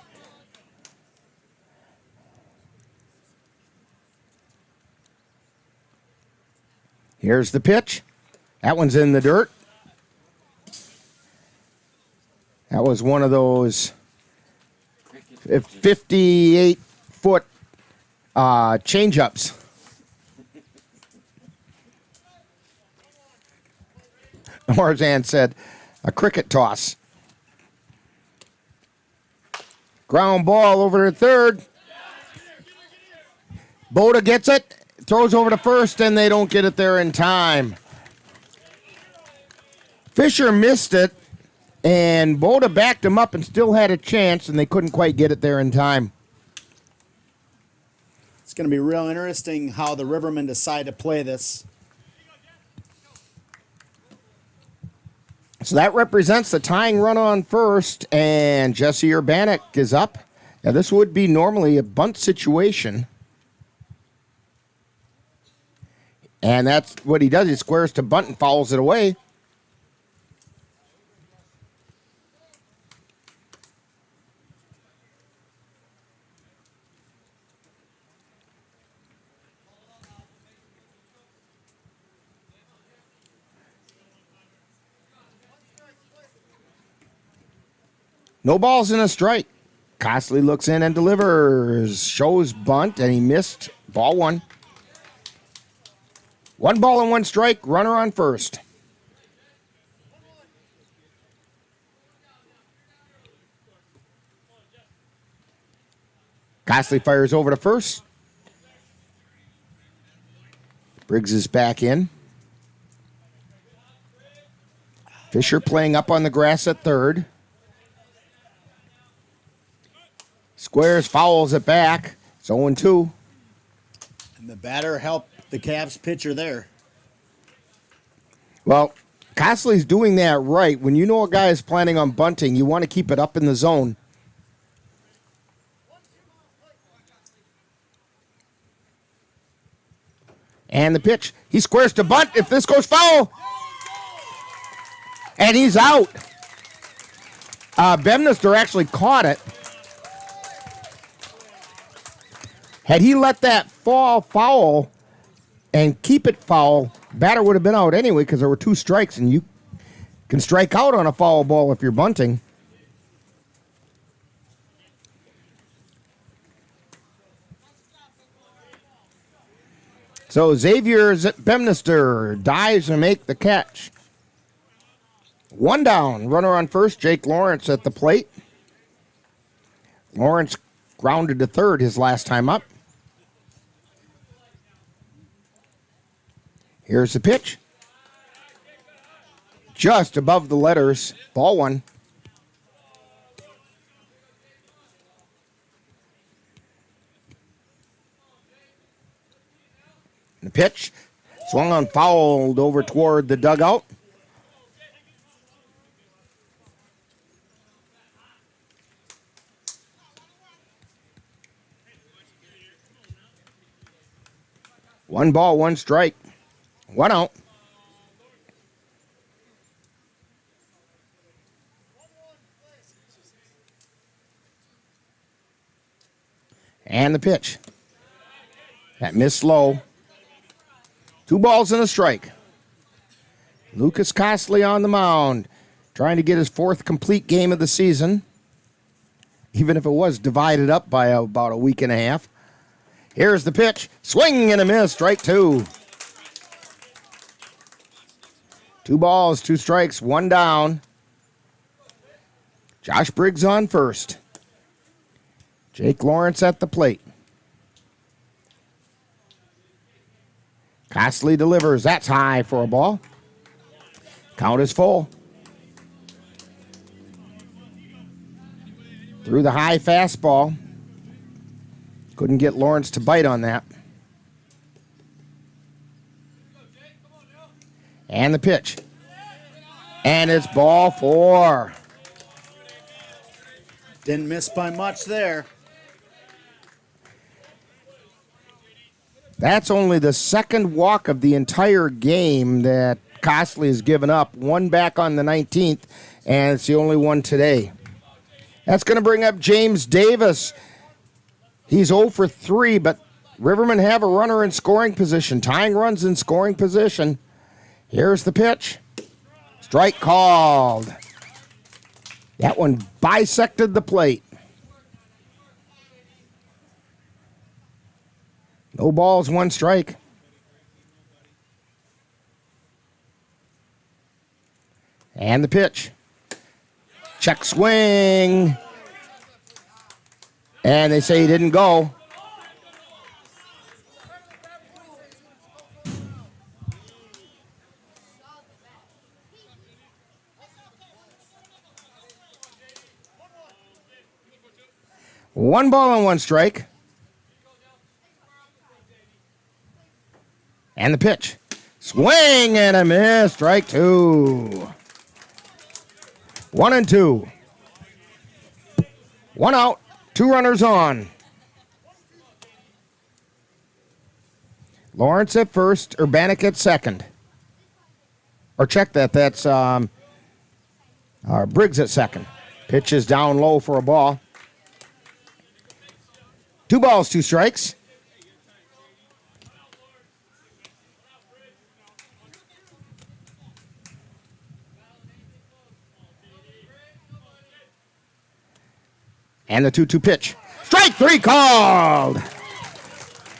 Here's the pitch. That one's in the dirt. That was one of those 58-foot change-ups. Marzan said, a cricket toss. Ground ball over to third. Boda gets it, throws over to first, and they don't get it there in time. Fisher missed it, and Boda backed him up and still had a chance, and they couldn't quite get it there in time. It's going to be real interesting how the Rivermen decide to play this. So that represents the tying run on first, and Jesse Urbanek is up. Now, this would be normally a bunt situation. And that's what he does. He squares to bunt and fouls it away. No balls and a strike. Costley looks in and delivers. Shows bunt, and he missed. Ball 1. 1 ball and 1 strike. Runner on first. Costley fires over to first. Briggs is back in. Fisher playing up on the grass at third. Squares fouls it back. It's 0-2. And the batter helped the Cavs pitcher there. Well, Costley's doing that right. When you know a guy is planning on bunting, you want to keep it up in the zone. And the pitch. He squares to bunt if this goes foul. And he's out. Bemnister actually caught it. Had he let that fall foul and keep it foul, batter would have been out anyway because there were 2 strikes, and you can strike out on a foul ball if you're bunting. So Xavier Bemnister dives and make the catch. 1 down. Runner on first, Jake Lawrence at the plate. Lawrence grounded to third his last time up. Here's the pitch. Just above the letters. Ball 1. The pitch swung on, fouled over toward the dugout. One ball, 1 strike. 1 out. And the pitch. That missed low. 2 balls and a strike. Lucas Costley on the mound, trying to get his 4th complete game of the season, even if it was divided up by about a week and a half. Here's the pitch. Swing and a miss. Strike 2. 2 balls, 2 strikes, 1 down. Josh Briggs on first. Jake Lawrence at the plate. Costley delivers. That's high for a ball. Count is full. Threw the high fastball. Couldn't get Lawrence to bite on that. And the pitch. And it's ball 4. Didn't miss by much there. That's only the 2nd walk of the entire game that Costley has given up. 1 back on the 19th, and it's the only one today. That's going to bring up James Davis. He's 0 for 3, but Rivermen have a runner in scoring position, tying runs in scoring position. Here's the pitch. Strike called. That one bisected the plate. No balls, 1 strike. And the pitch. Check swing. And they say he didn't go. One ball and 1 strike. And the pitch. Swing and a miss. Strike 2. 1-2. 1 out. 2 runners on. Lawrence at first. Urbanik at second. Or check that. That's Briggs at second. Pitch is down low for a ball. 2 balls, 2 strikes. And the 2-2 pitch. Strike 3 called.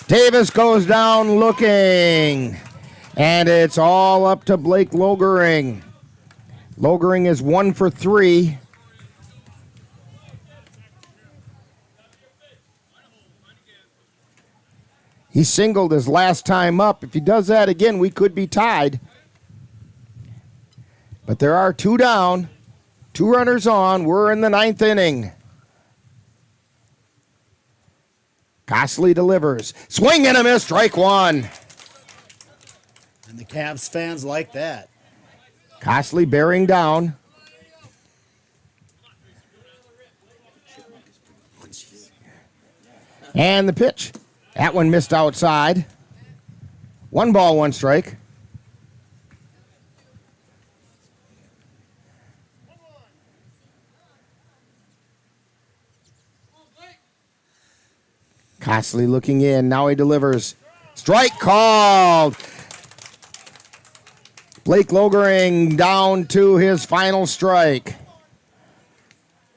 Davis goes down looking. And it's all up to Blake Logering. Logering is 1 for 3. He singled his last time up. If he does that again, we could be tied. But there are 2 down, 2 runners on. We're in the 9th inning. Costley delivers. Swing and a miss, strike 1. And the Cavs fans like that. Costley bearing down. And the pitch. That one missed outside. 1 ball, 1 strike. Costley looking in. Now he delivers. Strike called. Blake Logering down to his final strike.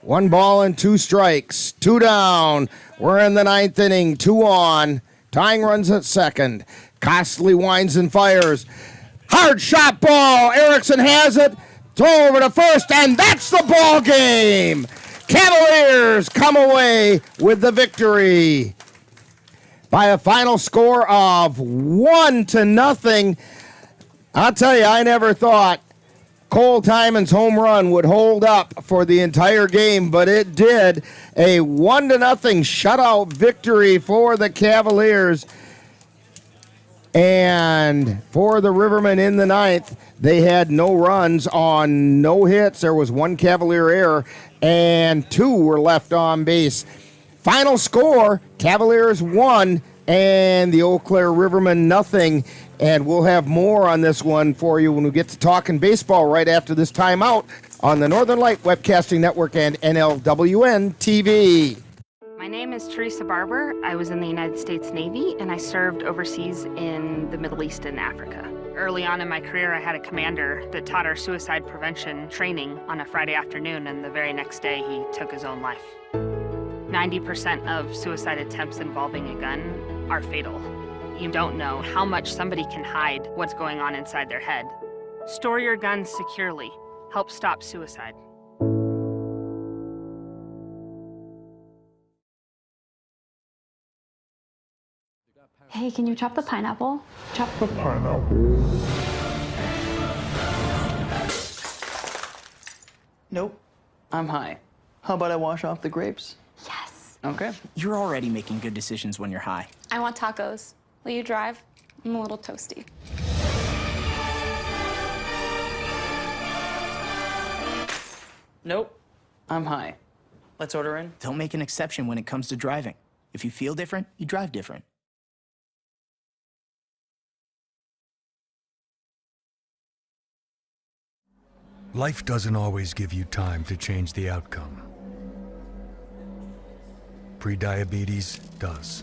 1 ball and 2 strikes. 2 down. We're in the 9th inning. 2 on. Tying runs at second. Costley winds and fires. Hard shot ball. Erickson has it. Throw over to first, and that's the ball game. Cavaliers come away with the victory by a final score of 1-0. I'll tell you, I never thought Cole Timon's home run would hold up for the entire game, but it did. A 1-0 shutout victory for the Cavaliers. And for the Rivermen in the 9th, they had no runs on no hits. There was 1 Cavalier error, and 2 were left on base. Final score, Cavaliers 1 and the Eau Claire Rivermen 0. And we'll have more on this one for you when we get to talking baseball right after this timeout on the Northern Light Webcasting Network and NLWN-TV. My name is Teresa Barber. I was in the United States Navy, and I served overseas in the Middle East and Africa. Early on in my career, I had a commander that taught our suicide prevention training on a Friday afternoon, and the very next day, he took his own life. 90% of suicide attempts involving a gun are fatal. You don't know how much somebody can hide what's going on inside their head. Store your guns securely. Help stop suicide. Hey, can you chop the pineapple? Chop the pineapple. Nope. I'm high. How about I wash off the grapes? Yes. Okay. You're already making good decisions when you're high. I want tacos. Will you drive? I'm a little toasty. Nope. I'm high. Let's order in. Don't make an exception when it comes to driving. If you feel different, you drive different. Life doesn't always give you time to change the outcome. Prediabetes does.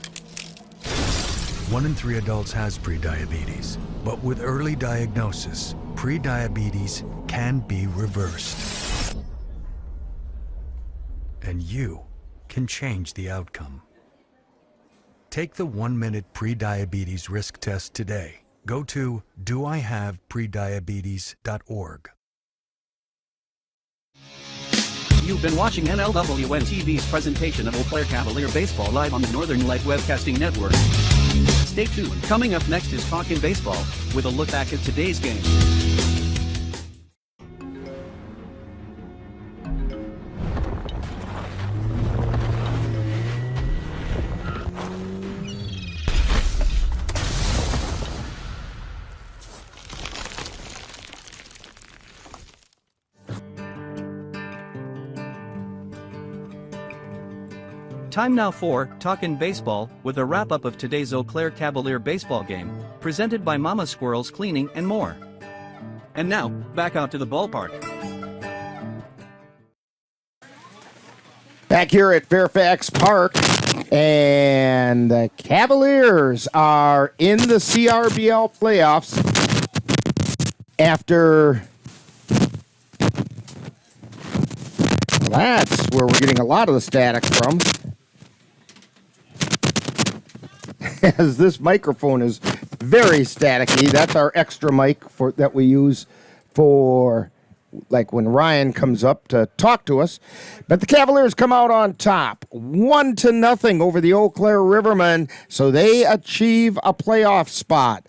1 in 3 adults has prediabetes, but with early diagnosis, prediabetes can be reversed. And you can change the outcome. Take the 1-minute prediabetes risk test today. Go to doihaveprediabetes.org. You've been watching NLWN-TV's presentation of Eau Claire Cavalier Baseball live on the Northern Light Webcasting Network. Stay tuned. Coming up next is Talkin' Baseball, with a look back at today's game. Time now for Talkin' Baseball, with a wrap-up of today's Eau Claire Cavalier baseball game, presented by Mama Squirrel's Cleaning and more. And now, back out to the ballpark. Back here at Fairfax Park, and the Cavaliers are in the CRBL playoffs after... That's where we're getting a lot of the static from. As this microphone is very staticky. That's our extra mic that we use for like when Ryan comes up to talk to us. But the Cavaliers come out on top, 1-0 over the Eau Claire Rivermen, so they achieve a playoff spot.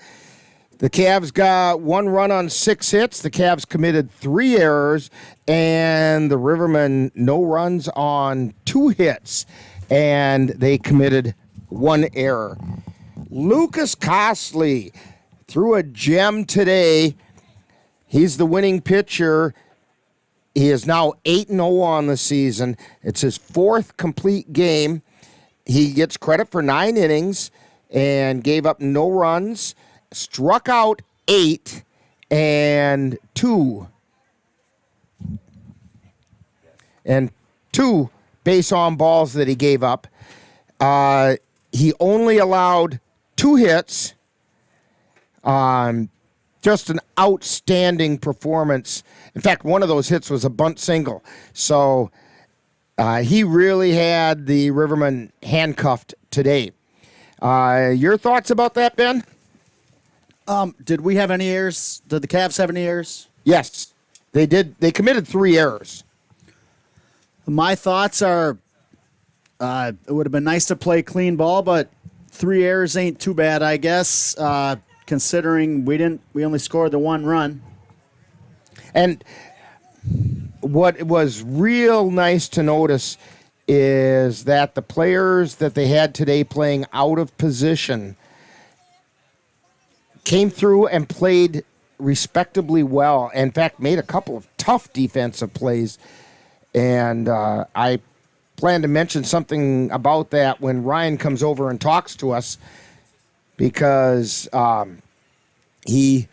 The Cavs got 1 run on 6 hits. The Cavs committed 3 errors, and the Rivermen no runs on 2 hits, and they committed 1 error. Lucas Costley threw a gem today. He's the winning pitcher. He is now 8-0 on the season. It's his 4th complete game. He gets credit for 9 innings and gave up no runs. Struck out 8 and 2 base on balls that he gave up. He only allowed 2 hits. Just an outstanding performance. In fact, one of those hits was a bunt single. So he really had the Rivermen handcuffed today. Your thoughts about that, Ben? Did we have any errors? Did the Cavs have any errors? Yes, they did. They committed 3 errors. My thoughts are it would have been nice to play clean ball, but 3 errors ain't too bad, I guess, considering we only scored the 1 run. And what was real nice to notice is that the players that they had today playing out of position came through and played respectably well. In fact, made a couple of tough defensive plays. And I plan to mention something about that when Ryan comes over and talks to us, because they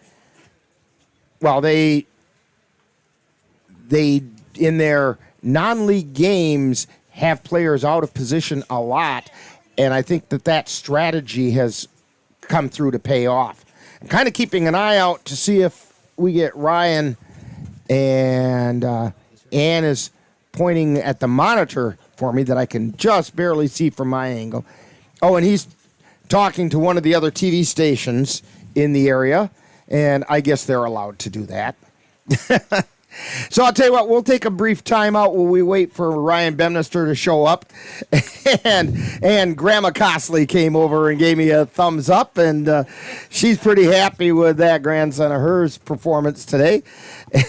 in their non-league games have players out of position a lot, and I think that strategy has come through to pay off. I'm kind of keeping an eye out to see if we get Ryan, and Ann is pointing at the monitor for me that I can just barely see from my angle. Oh, and he's talking to one of the other TV stations in the area, and I guess they're allowed to do that. So I'll tell you what, we'll take a brief time out while we wait for Ryan Bemnister to show up. And Grandma Costley came over and gave me a thumbs up, and she's pretty happy with that grandson of hers performance today.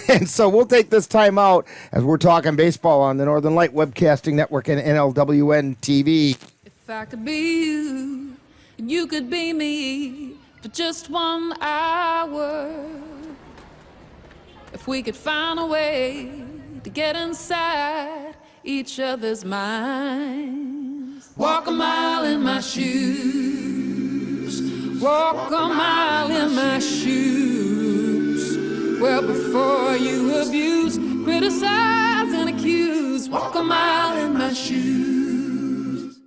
And so we'll take this time out as we're talking baseball on the Northern Light Webcasting Network and NLWN-TV. If I could be you, and you could be me for just 1 hour. If we could find a way to get inside each other's minds. Walk a mile in my shoes. Walk a mile in my shoes. Well, before you abuse, criticize, and accuse. Walk a mile in my shoes.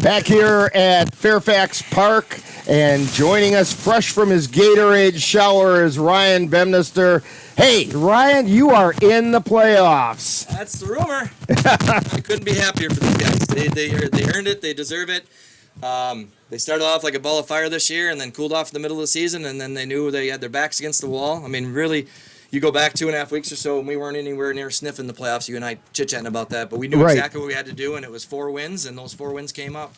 Back here at Fairfax Park, and joining us fresh from his Gatorade shower is Ryan Bemnister. Hey, Ryan, you are in the playoffs. That's the rumor. I couldn't be happier for these guys. They earned it. They deserve it. They started off like a ball of fire this year and then cooled off in the middle of the season, and then they knew they had their backs against the wall. I mean, really, you go back 2.5 weeks or so, and we weren't anywhere near sniffing the playoffs. You and I chit-chatting about that, but we knew exactly what we had to do, and it was 4 wins, and those 4 wins came up.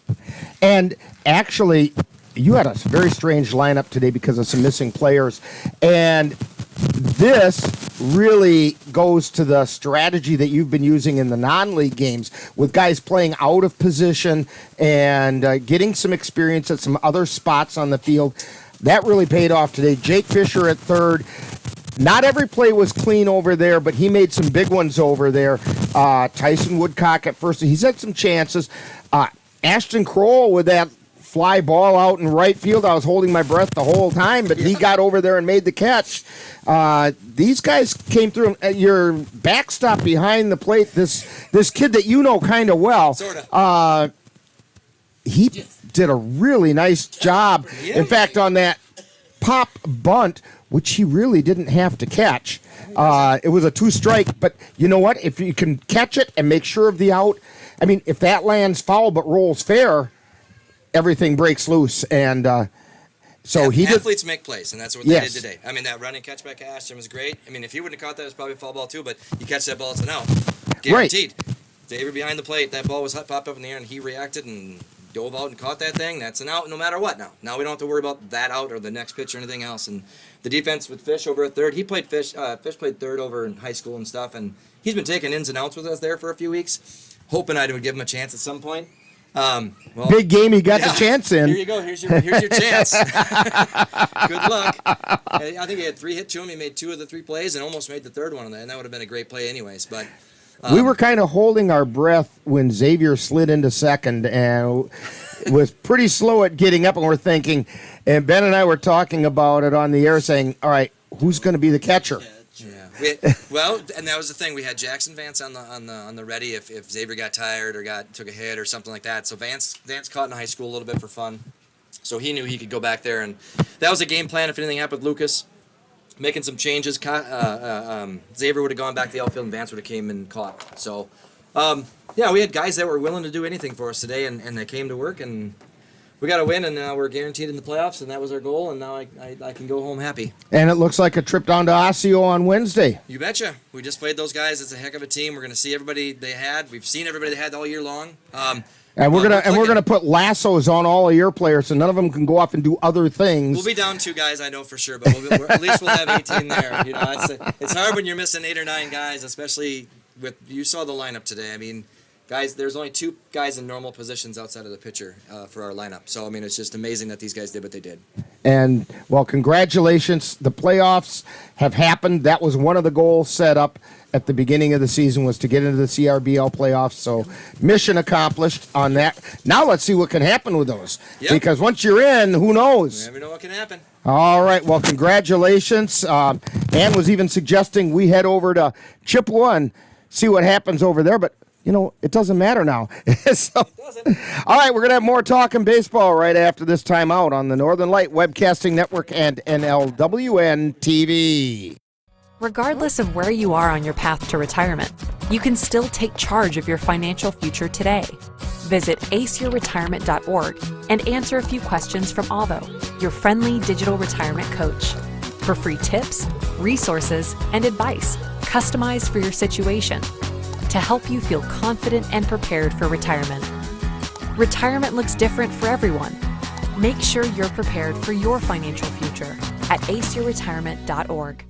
And actually, you had a very strange lineup today because of some missing players, and this really goes to the strategy that you've been using in the non-league games with guys playing out of position and getting some experience at some other spots on the field. That really paid off today. Jake Fisher at third. Not every play was clean over there, but he made some big ones over there. Tyson Woodcock at first. He's had some chances. Ashton Kroll with that fly ball out in right field. I was holding my breath the whole time, but he got over there and made the catch. These guys came through. Your backstop behind the plate, this kid that you know kind of well, he did a really nice job. In fact, on that pop bunt, which he really didn't have to catch. It was a 2-strike, but you know what? If you can catch it and make sure of the out, I mean, if that lands foul but rolls fair, everything breaks loose. And so he did. Athletes make plays, and that's what they did today. I mean, that running catch back Ashton was great. I mean, if he wouldn't have caught that, it was probably a foul ball too, but you catch that ball, it's an out. Guaranteed. Right. They were behind the plate. That ball was popped up in the air, and he reacted and dove out and caught that thing. That's an out no matter what now. Now we don't have to worry about that out or the next pitch or anything else. And the defense with Fish over at third, he played Fish played third over in high school and stuff, and he's been taking ins and outs with us there for a few weeks, hoping I would give him a chance at some point. Well, big game he got the chance in. Here you go. Here's your chance. Good luck. I think he had 3 hit to him. He made 2 of the 3 plays and almost made the third one, and that would have been a great play anyways. But we were kind of holding our breath when Xavier slid into second and was pretty slow at getting up, and we're thinking, and Ben and I were talking about it on the air saying, all right, who's going to be the catcher? Well, and that was the thing. We had Jackson Vance on the ready if Xavier got tired or took a hit or something like that. So Vance caught in high school a little bit for fun. So he knew he could go back there, and that was a game plan. If anything happened with Lucas, making some changes, Xavier would have gone back to the outfield and Vance would have came and caught. So, we had guys that were willing to do anything for us today, and they came to work, and we got a win, and now we're guaranteed in the playoffs, and that was our goal, and now I can go home happy. And it looks like a trip down to Osseo on Wednesday. You betcha. We just played those guys. It's a heck of a team. We're going to see everybody they had. We've seen everybody they had all year long. And we're gonna put lassos on all of your players, so none of them can go off and do other things. We'll be down 2 guys, I know for sure, but at least we'll have 18 there. You know, it's hard when you're missing 8 or 9 guys, especially you saw the lineup today. I mean, guys, there's only 2 guys in normal positions outside of the pitcher for our lineup. So I mean, it's just amazing that these guys did what they did. And well, congratulations! The playoffs have happened. That was one of the goals set up at the beginning of the season, was to get into the CRBL playoffs. So mission accomplished on that. Now let's see what can happen with those. Yep. Because once you're in, who knows? You never know what can happen. All right. Well, congratulations. Ann was even suggesting we head over to Chippewa and see what happens over there. But, you know, it doesn't matter now. So, all right. We're going to have more talking baseball right after this timeout on the Northern Light Webcasting Network and NLWN-TV. Regardless of where you are on your path to retirement, you can still take charge of your financial future today. Visit aceyourretirement.org and answer a few questions from Alvo, your friendly digital retirement coach, for free tips, resources, and advice customized for your situation to help you feel confident and prepared for retirement. Retirement looks different for everyone. Make sure you're prepared for your financial future at aceyourretirement.org.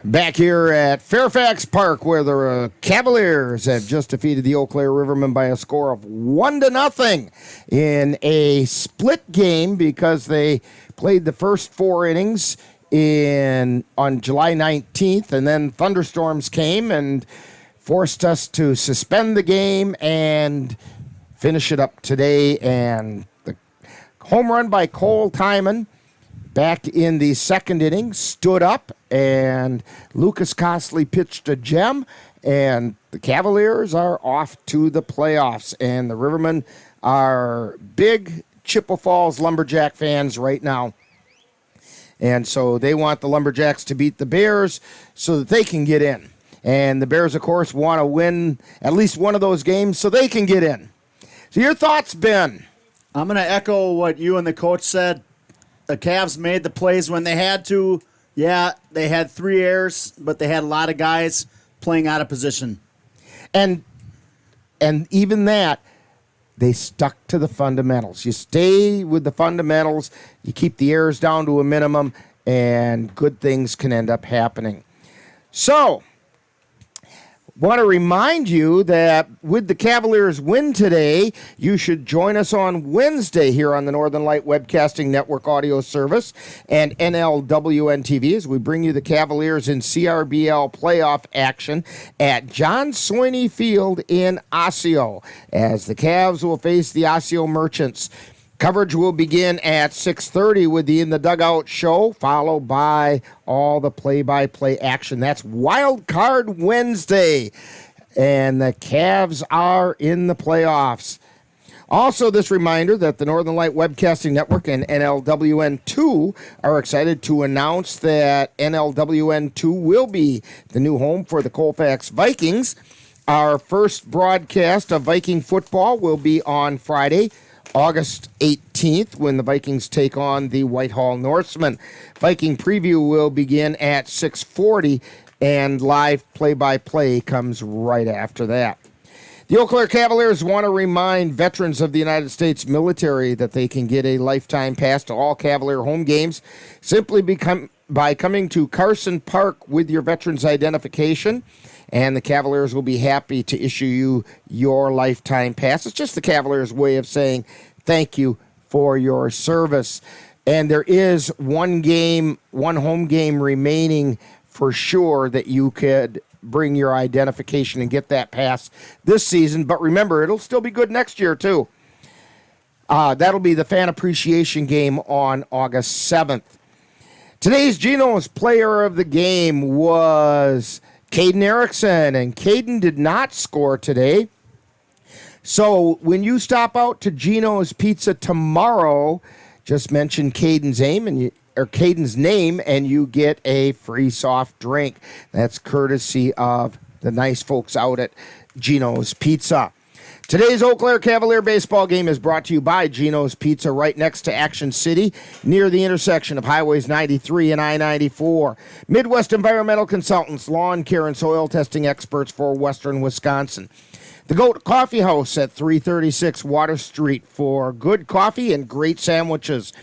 Back here at Fairfax Park, where the Cavaliers have just defeated the Eau Claire Rivermen by a score of 1-0 in a split game, because they played the first 4 innings on July 19th, and then thunderstorms came and forced us to suspend the game and finish it up today. And the home run by Cole Timon back in the second inning stood up, and Lucas Costley pitched a gem, and the Cavaliers are off to the playoffs. And the Rivermen are big Chippewa Falls Lumberjack fans right now. And so they want the Lumberjacks to beat the Bears so that they can get in. And the Bears, of course, want to win at least one of those games so they can get in. So your thoughts, Ben? I'm going to echo what you and the coach said. The Cavs made the plays when they had to. Yeah, they had 3 errors, but they had a lot of guys playing out of position. And even that, they stuck to the fundamentals. You stay with the fundamentals, you keep the errors down to a minimum, and good things can end up happening. So, want to remind you that with the Cavaliers win today, you should join us on Wednesday here on the Northern Light Webcasting Network audio service and NLWN-TV as we bring you the Cavaliers in CRBL playoff action at John Sweeney Field in Osseo, as the Cavs will face the Osseo Merchants. Coverage will begin at 6:30 with the In the Dugout show, followed by all the play-by-play action. That's Wild Card Wednesday, and the Cavs are in the playoffs. Also, this reminder that the Northern Light Webcasting Network and NLWN-2 are excited to announce that NLWN-2 will be the new home for the Colfax Vikings. Our first broadcast of Viking football will be on Friday, August 18th, when the Vikings take on the Whitehall Norsemen. Viking preview will begin at 6:40, and live play-by-play comes right after that. The Eau Claire Cavaliers want to remind veterans of the United States military that they can get a lifetime pass to all Cavalier home games simply by coming to Carson Park with your veteran's identification, and the Cavaliers will be happy to issue you your lifetime pass. It's just the Cavaliers' way of saying thank you for your service. And there is one home game remaining for sure that you could bring your identification and get that pass this season. But remember, it'll still be good next year, too. That'll be the fan appreciation game on August 7th. Today's Geno's player of the game was Caden Erickson, and Caden did not score today. So when you stop out to Geno's Pizza tomorrow, just mention Caden's name and you get a free soft drink. That's courtesy of the nice folks out at Geno's Pizza. Today's Eau Claire Cavalier baseball game is brought to you by Geno's Pizza, right next to Action City, near the intersection of Highways 93 and I-94. Midwest Environmental Consultants, lawn care and soil testing experts for Western Wisconsin. The Goat Coffee House at 336 Water Street for good coffee and great sandwiches.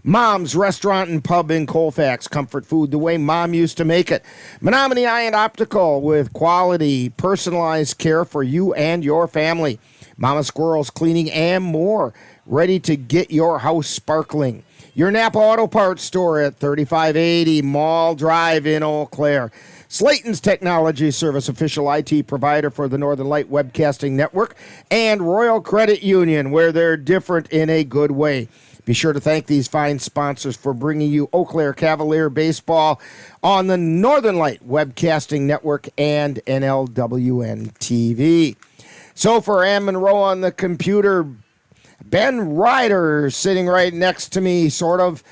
Mom's Restaurant and Pub in Colfax. Comfort food the way Mom used to make it. Menominee Eye and Optical with quality, personalized care for you and your family. Mama Squirrel's Cleaning and more. Ready to get your house sparkling. Your Napa Auto Parts store at 3580 Mall Drive in Eau Claire. Slayton's Technology Service, official IT provider for the Northern Light Webcasting Network. And Royal Credit Union, where they're different in a good way. Be sure to thank these fine sponsors for bringing you Eau Claire Cavalier baseball on the Northern Light Webcasting Network and NLWN-TV. So for Ann Monroe on the computer, Ben Ryder sitting right next to me, sort of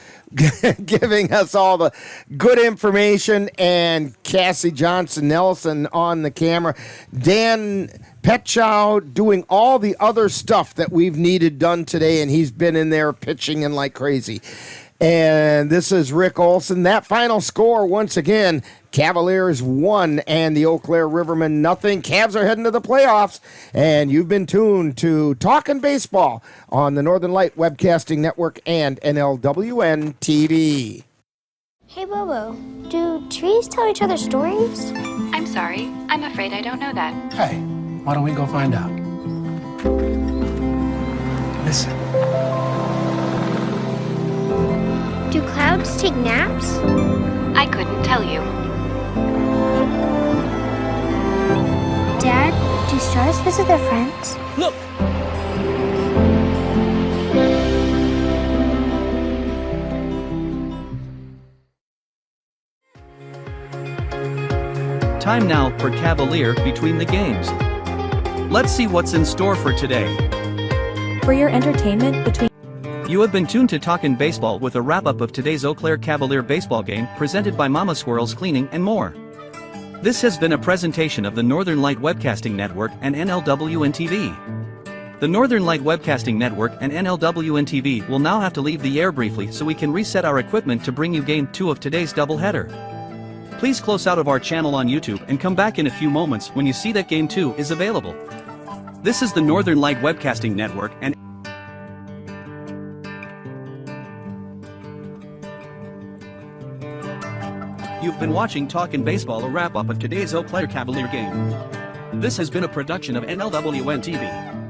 giving us all the good information, and Cassie Johnson-Nelson on the camera. Dan Petchow doing all the other stuff that we've needed done today, and he's been in there pitching in like crazy. And this is Rick Olson. That final score, once again, Cavaliers 1 and the Eau Claire Rivermen nothing. Cavs are heading to the playoffs, and you've been tuned to Talkin' Baseball on the Northern Light Webcasting Network and NLWN-TV. Hey, Bobo, do trees tell each other stories? I'm sorry. I'm afraid I don't know that. Hey, why don't we go find out? Listen. Do clouds take naps? I couldn't tell you. Dad, do stars visit their friends? Look! Time now for Cavalier Between the Games. Let's see what's in store for today. For your entertainment between... You have been tuned to Talkin' Baseball with a wrap-up of today's Eau Claire Cavalier baseball game presented by Mama Squirrel's Cleaning and more. This has been a presentation of the Northern Light Webcasting Network and NLWN-TV. The Northern Light Webcasting Network and NLWN-TV will now have to leave the air briefly so we can reset our equipment to bring you Game 2 of today's doubleheader. Please close out of our channel on YouTube and come back in a few moments when you see that Game 2 is available. This is the Northern Light Webcasting Network and you've been watching Talkin' Baseball, a wrap-up of today's Eau Claire Cavalier game. This has been a production of NLWN-TV.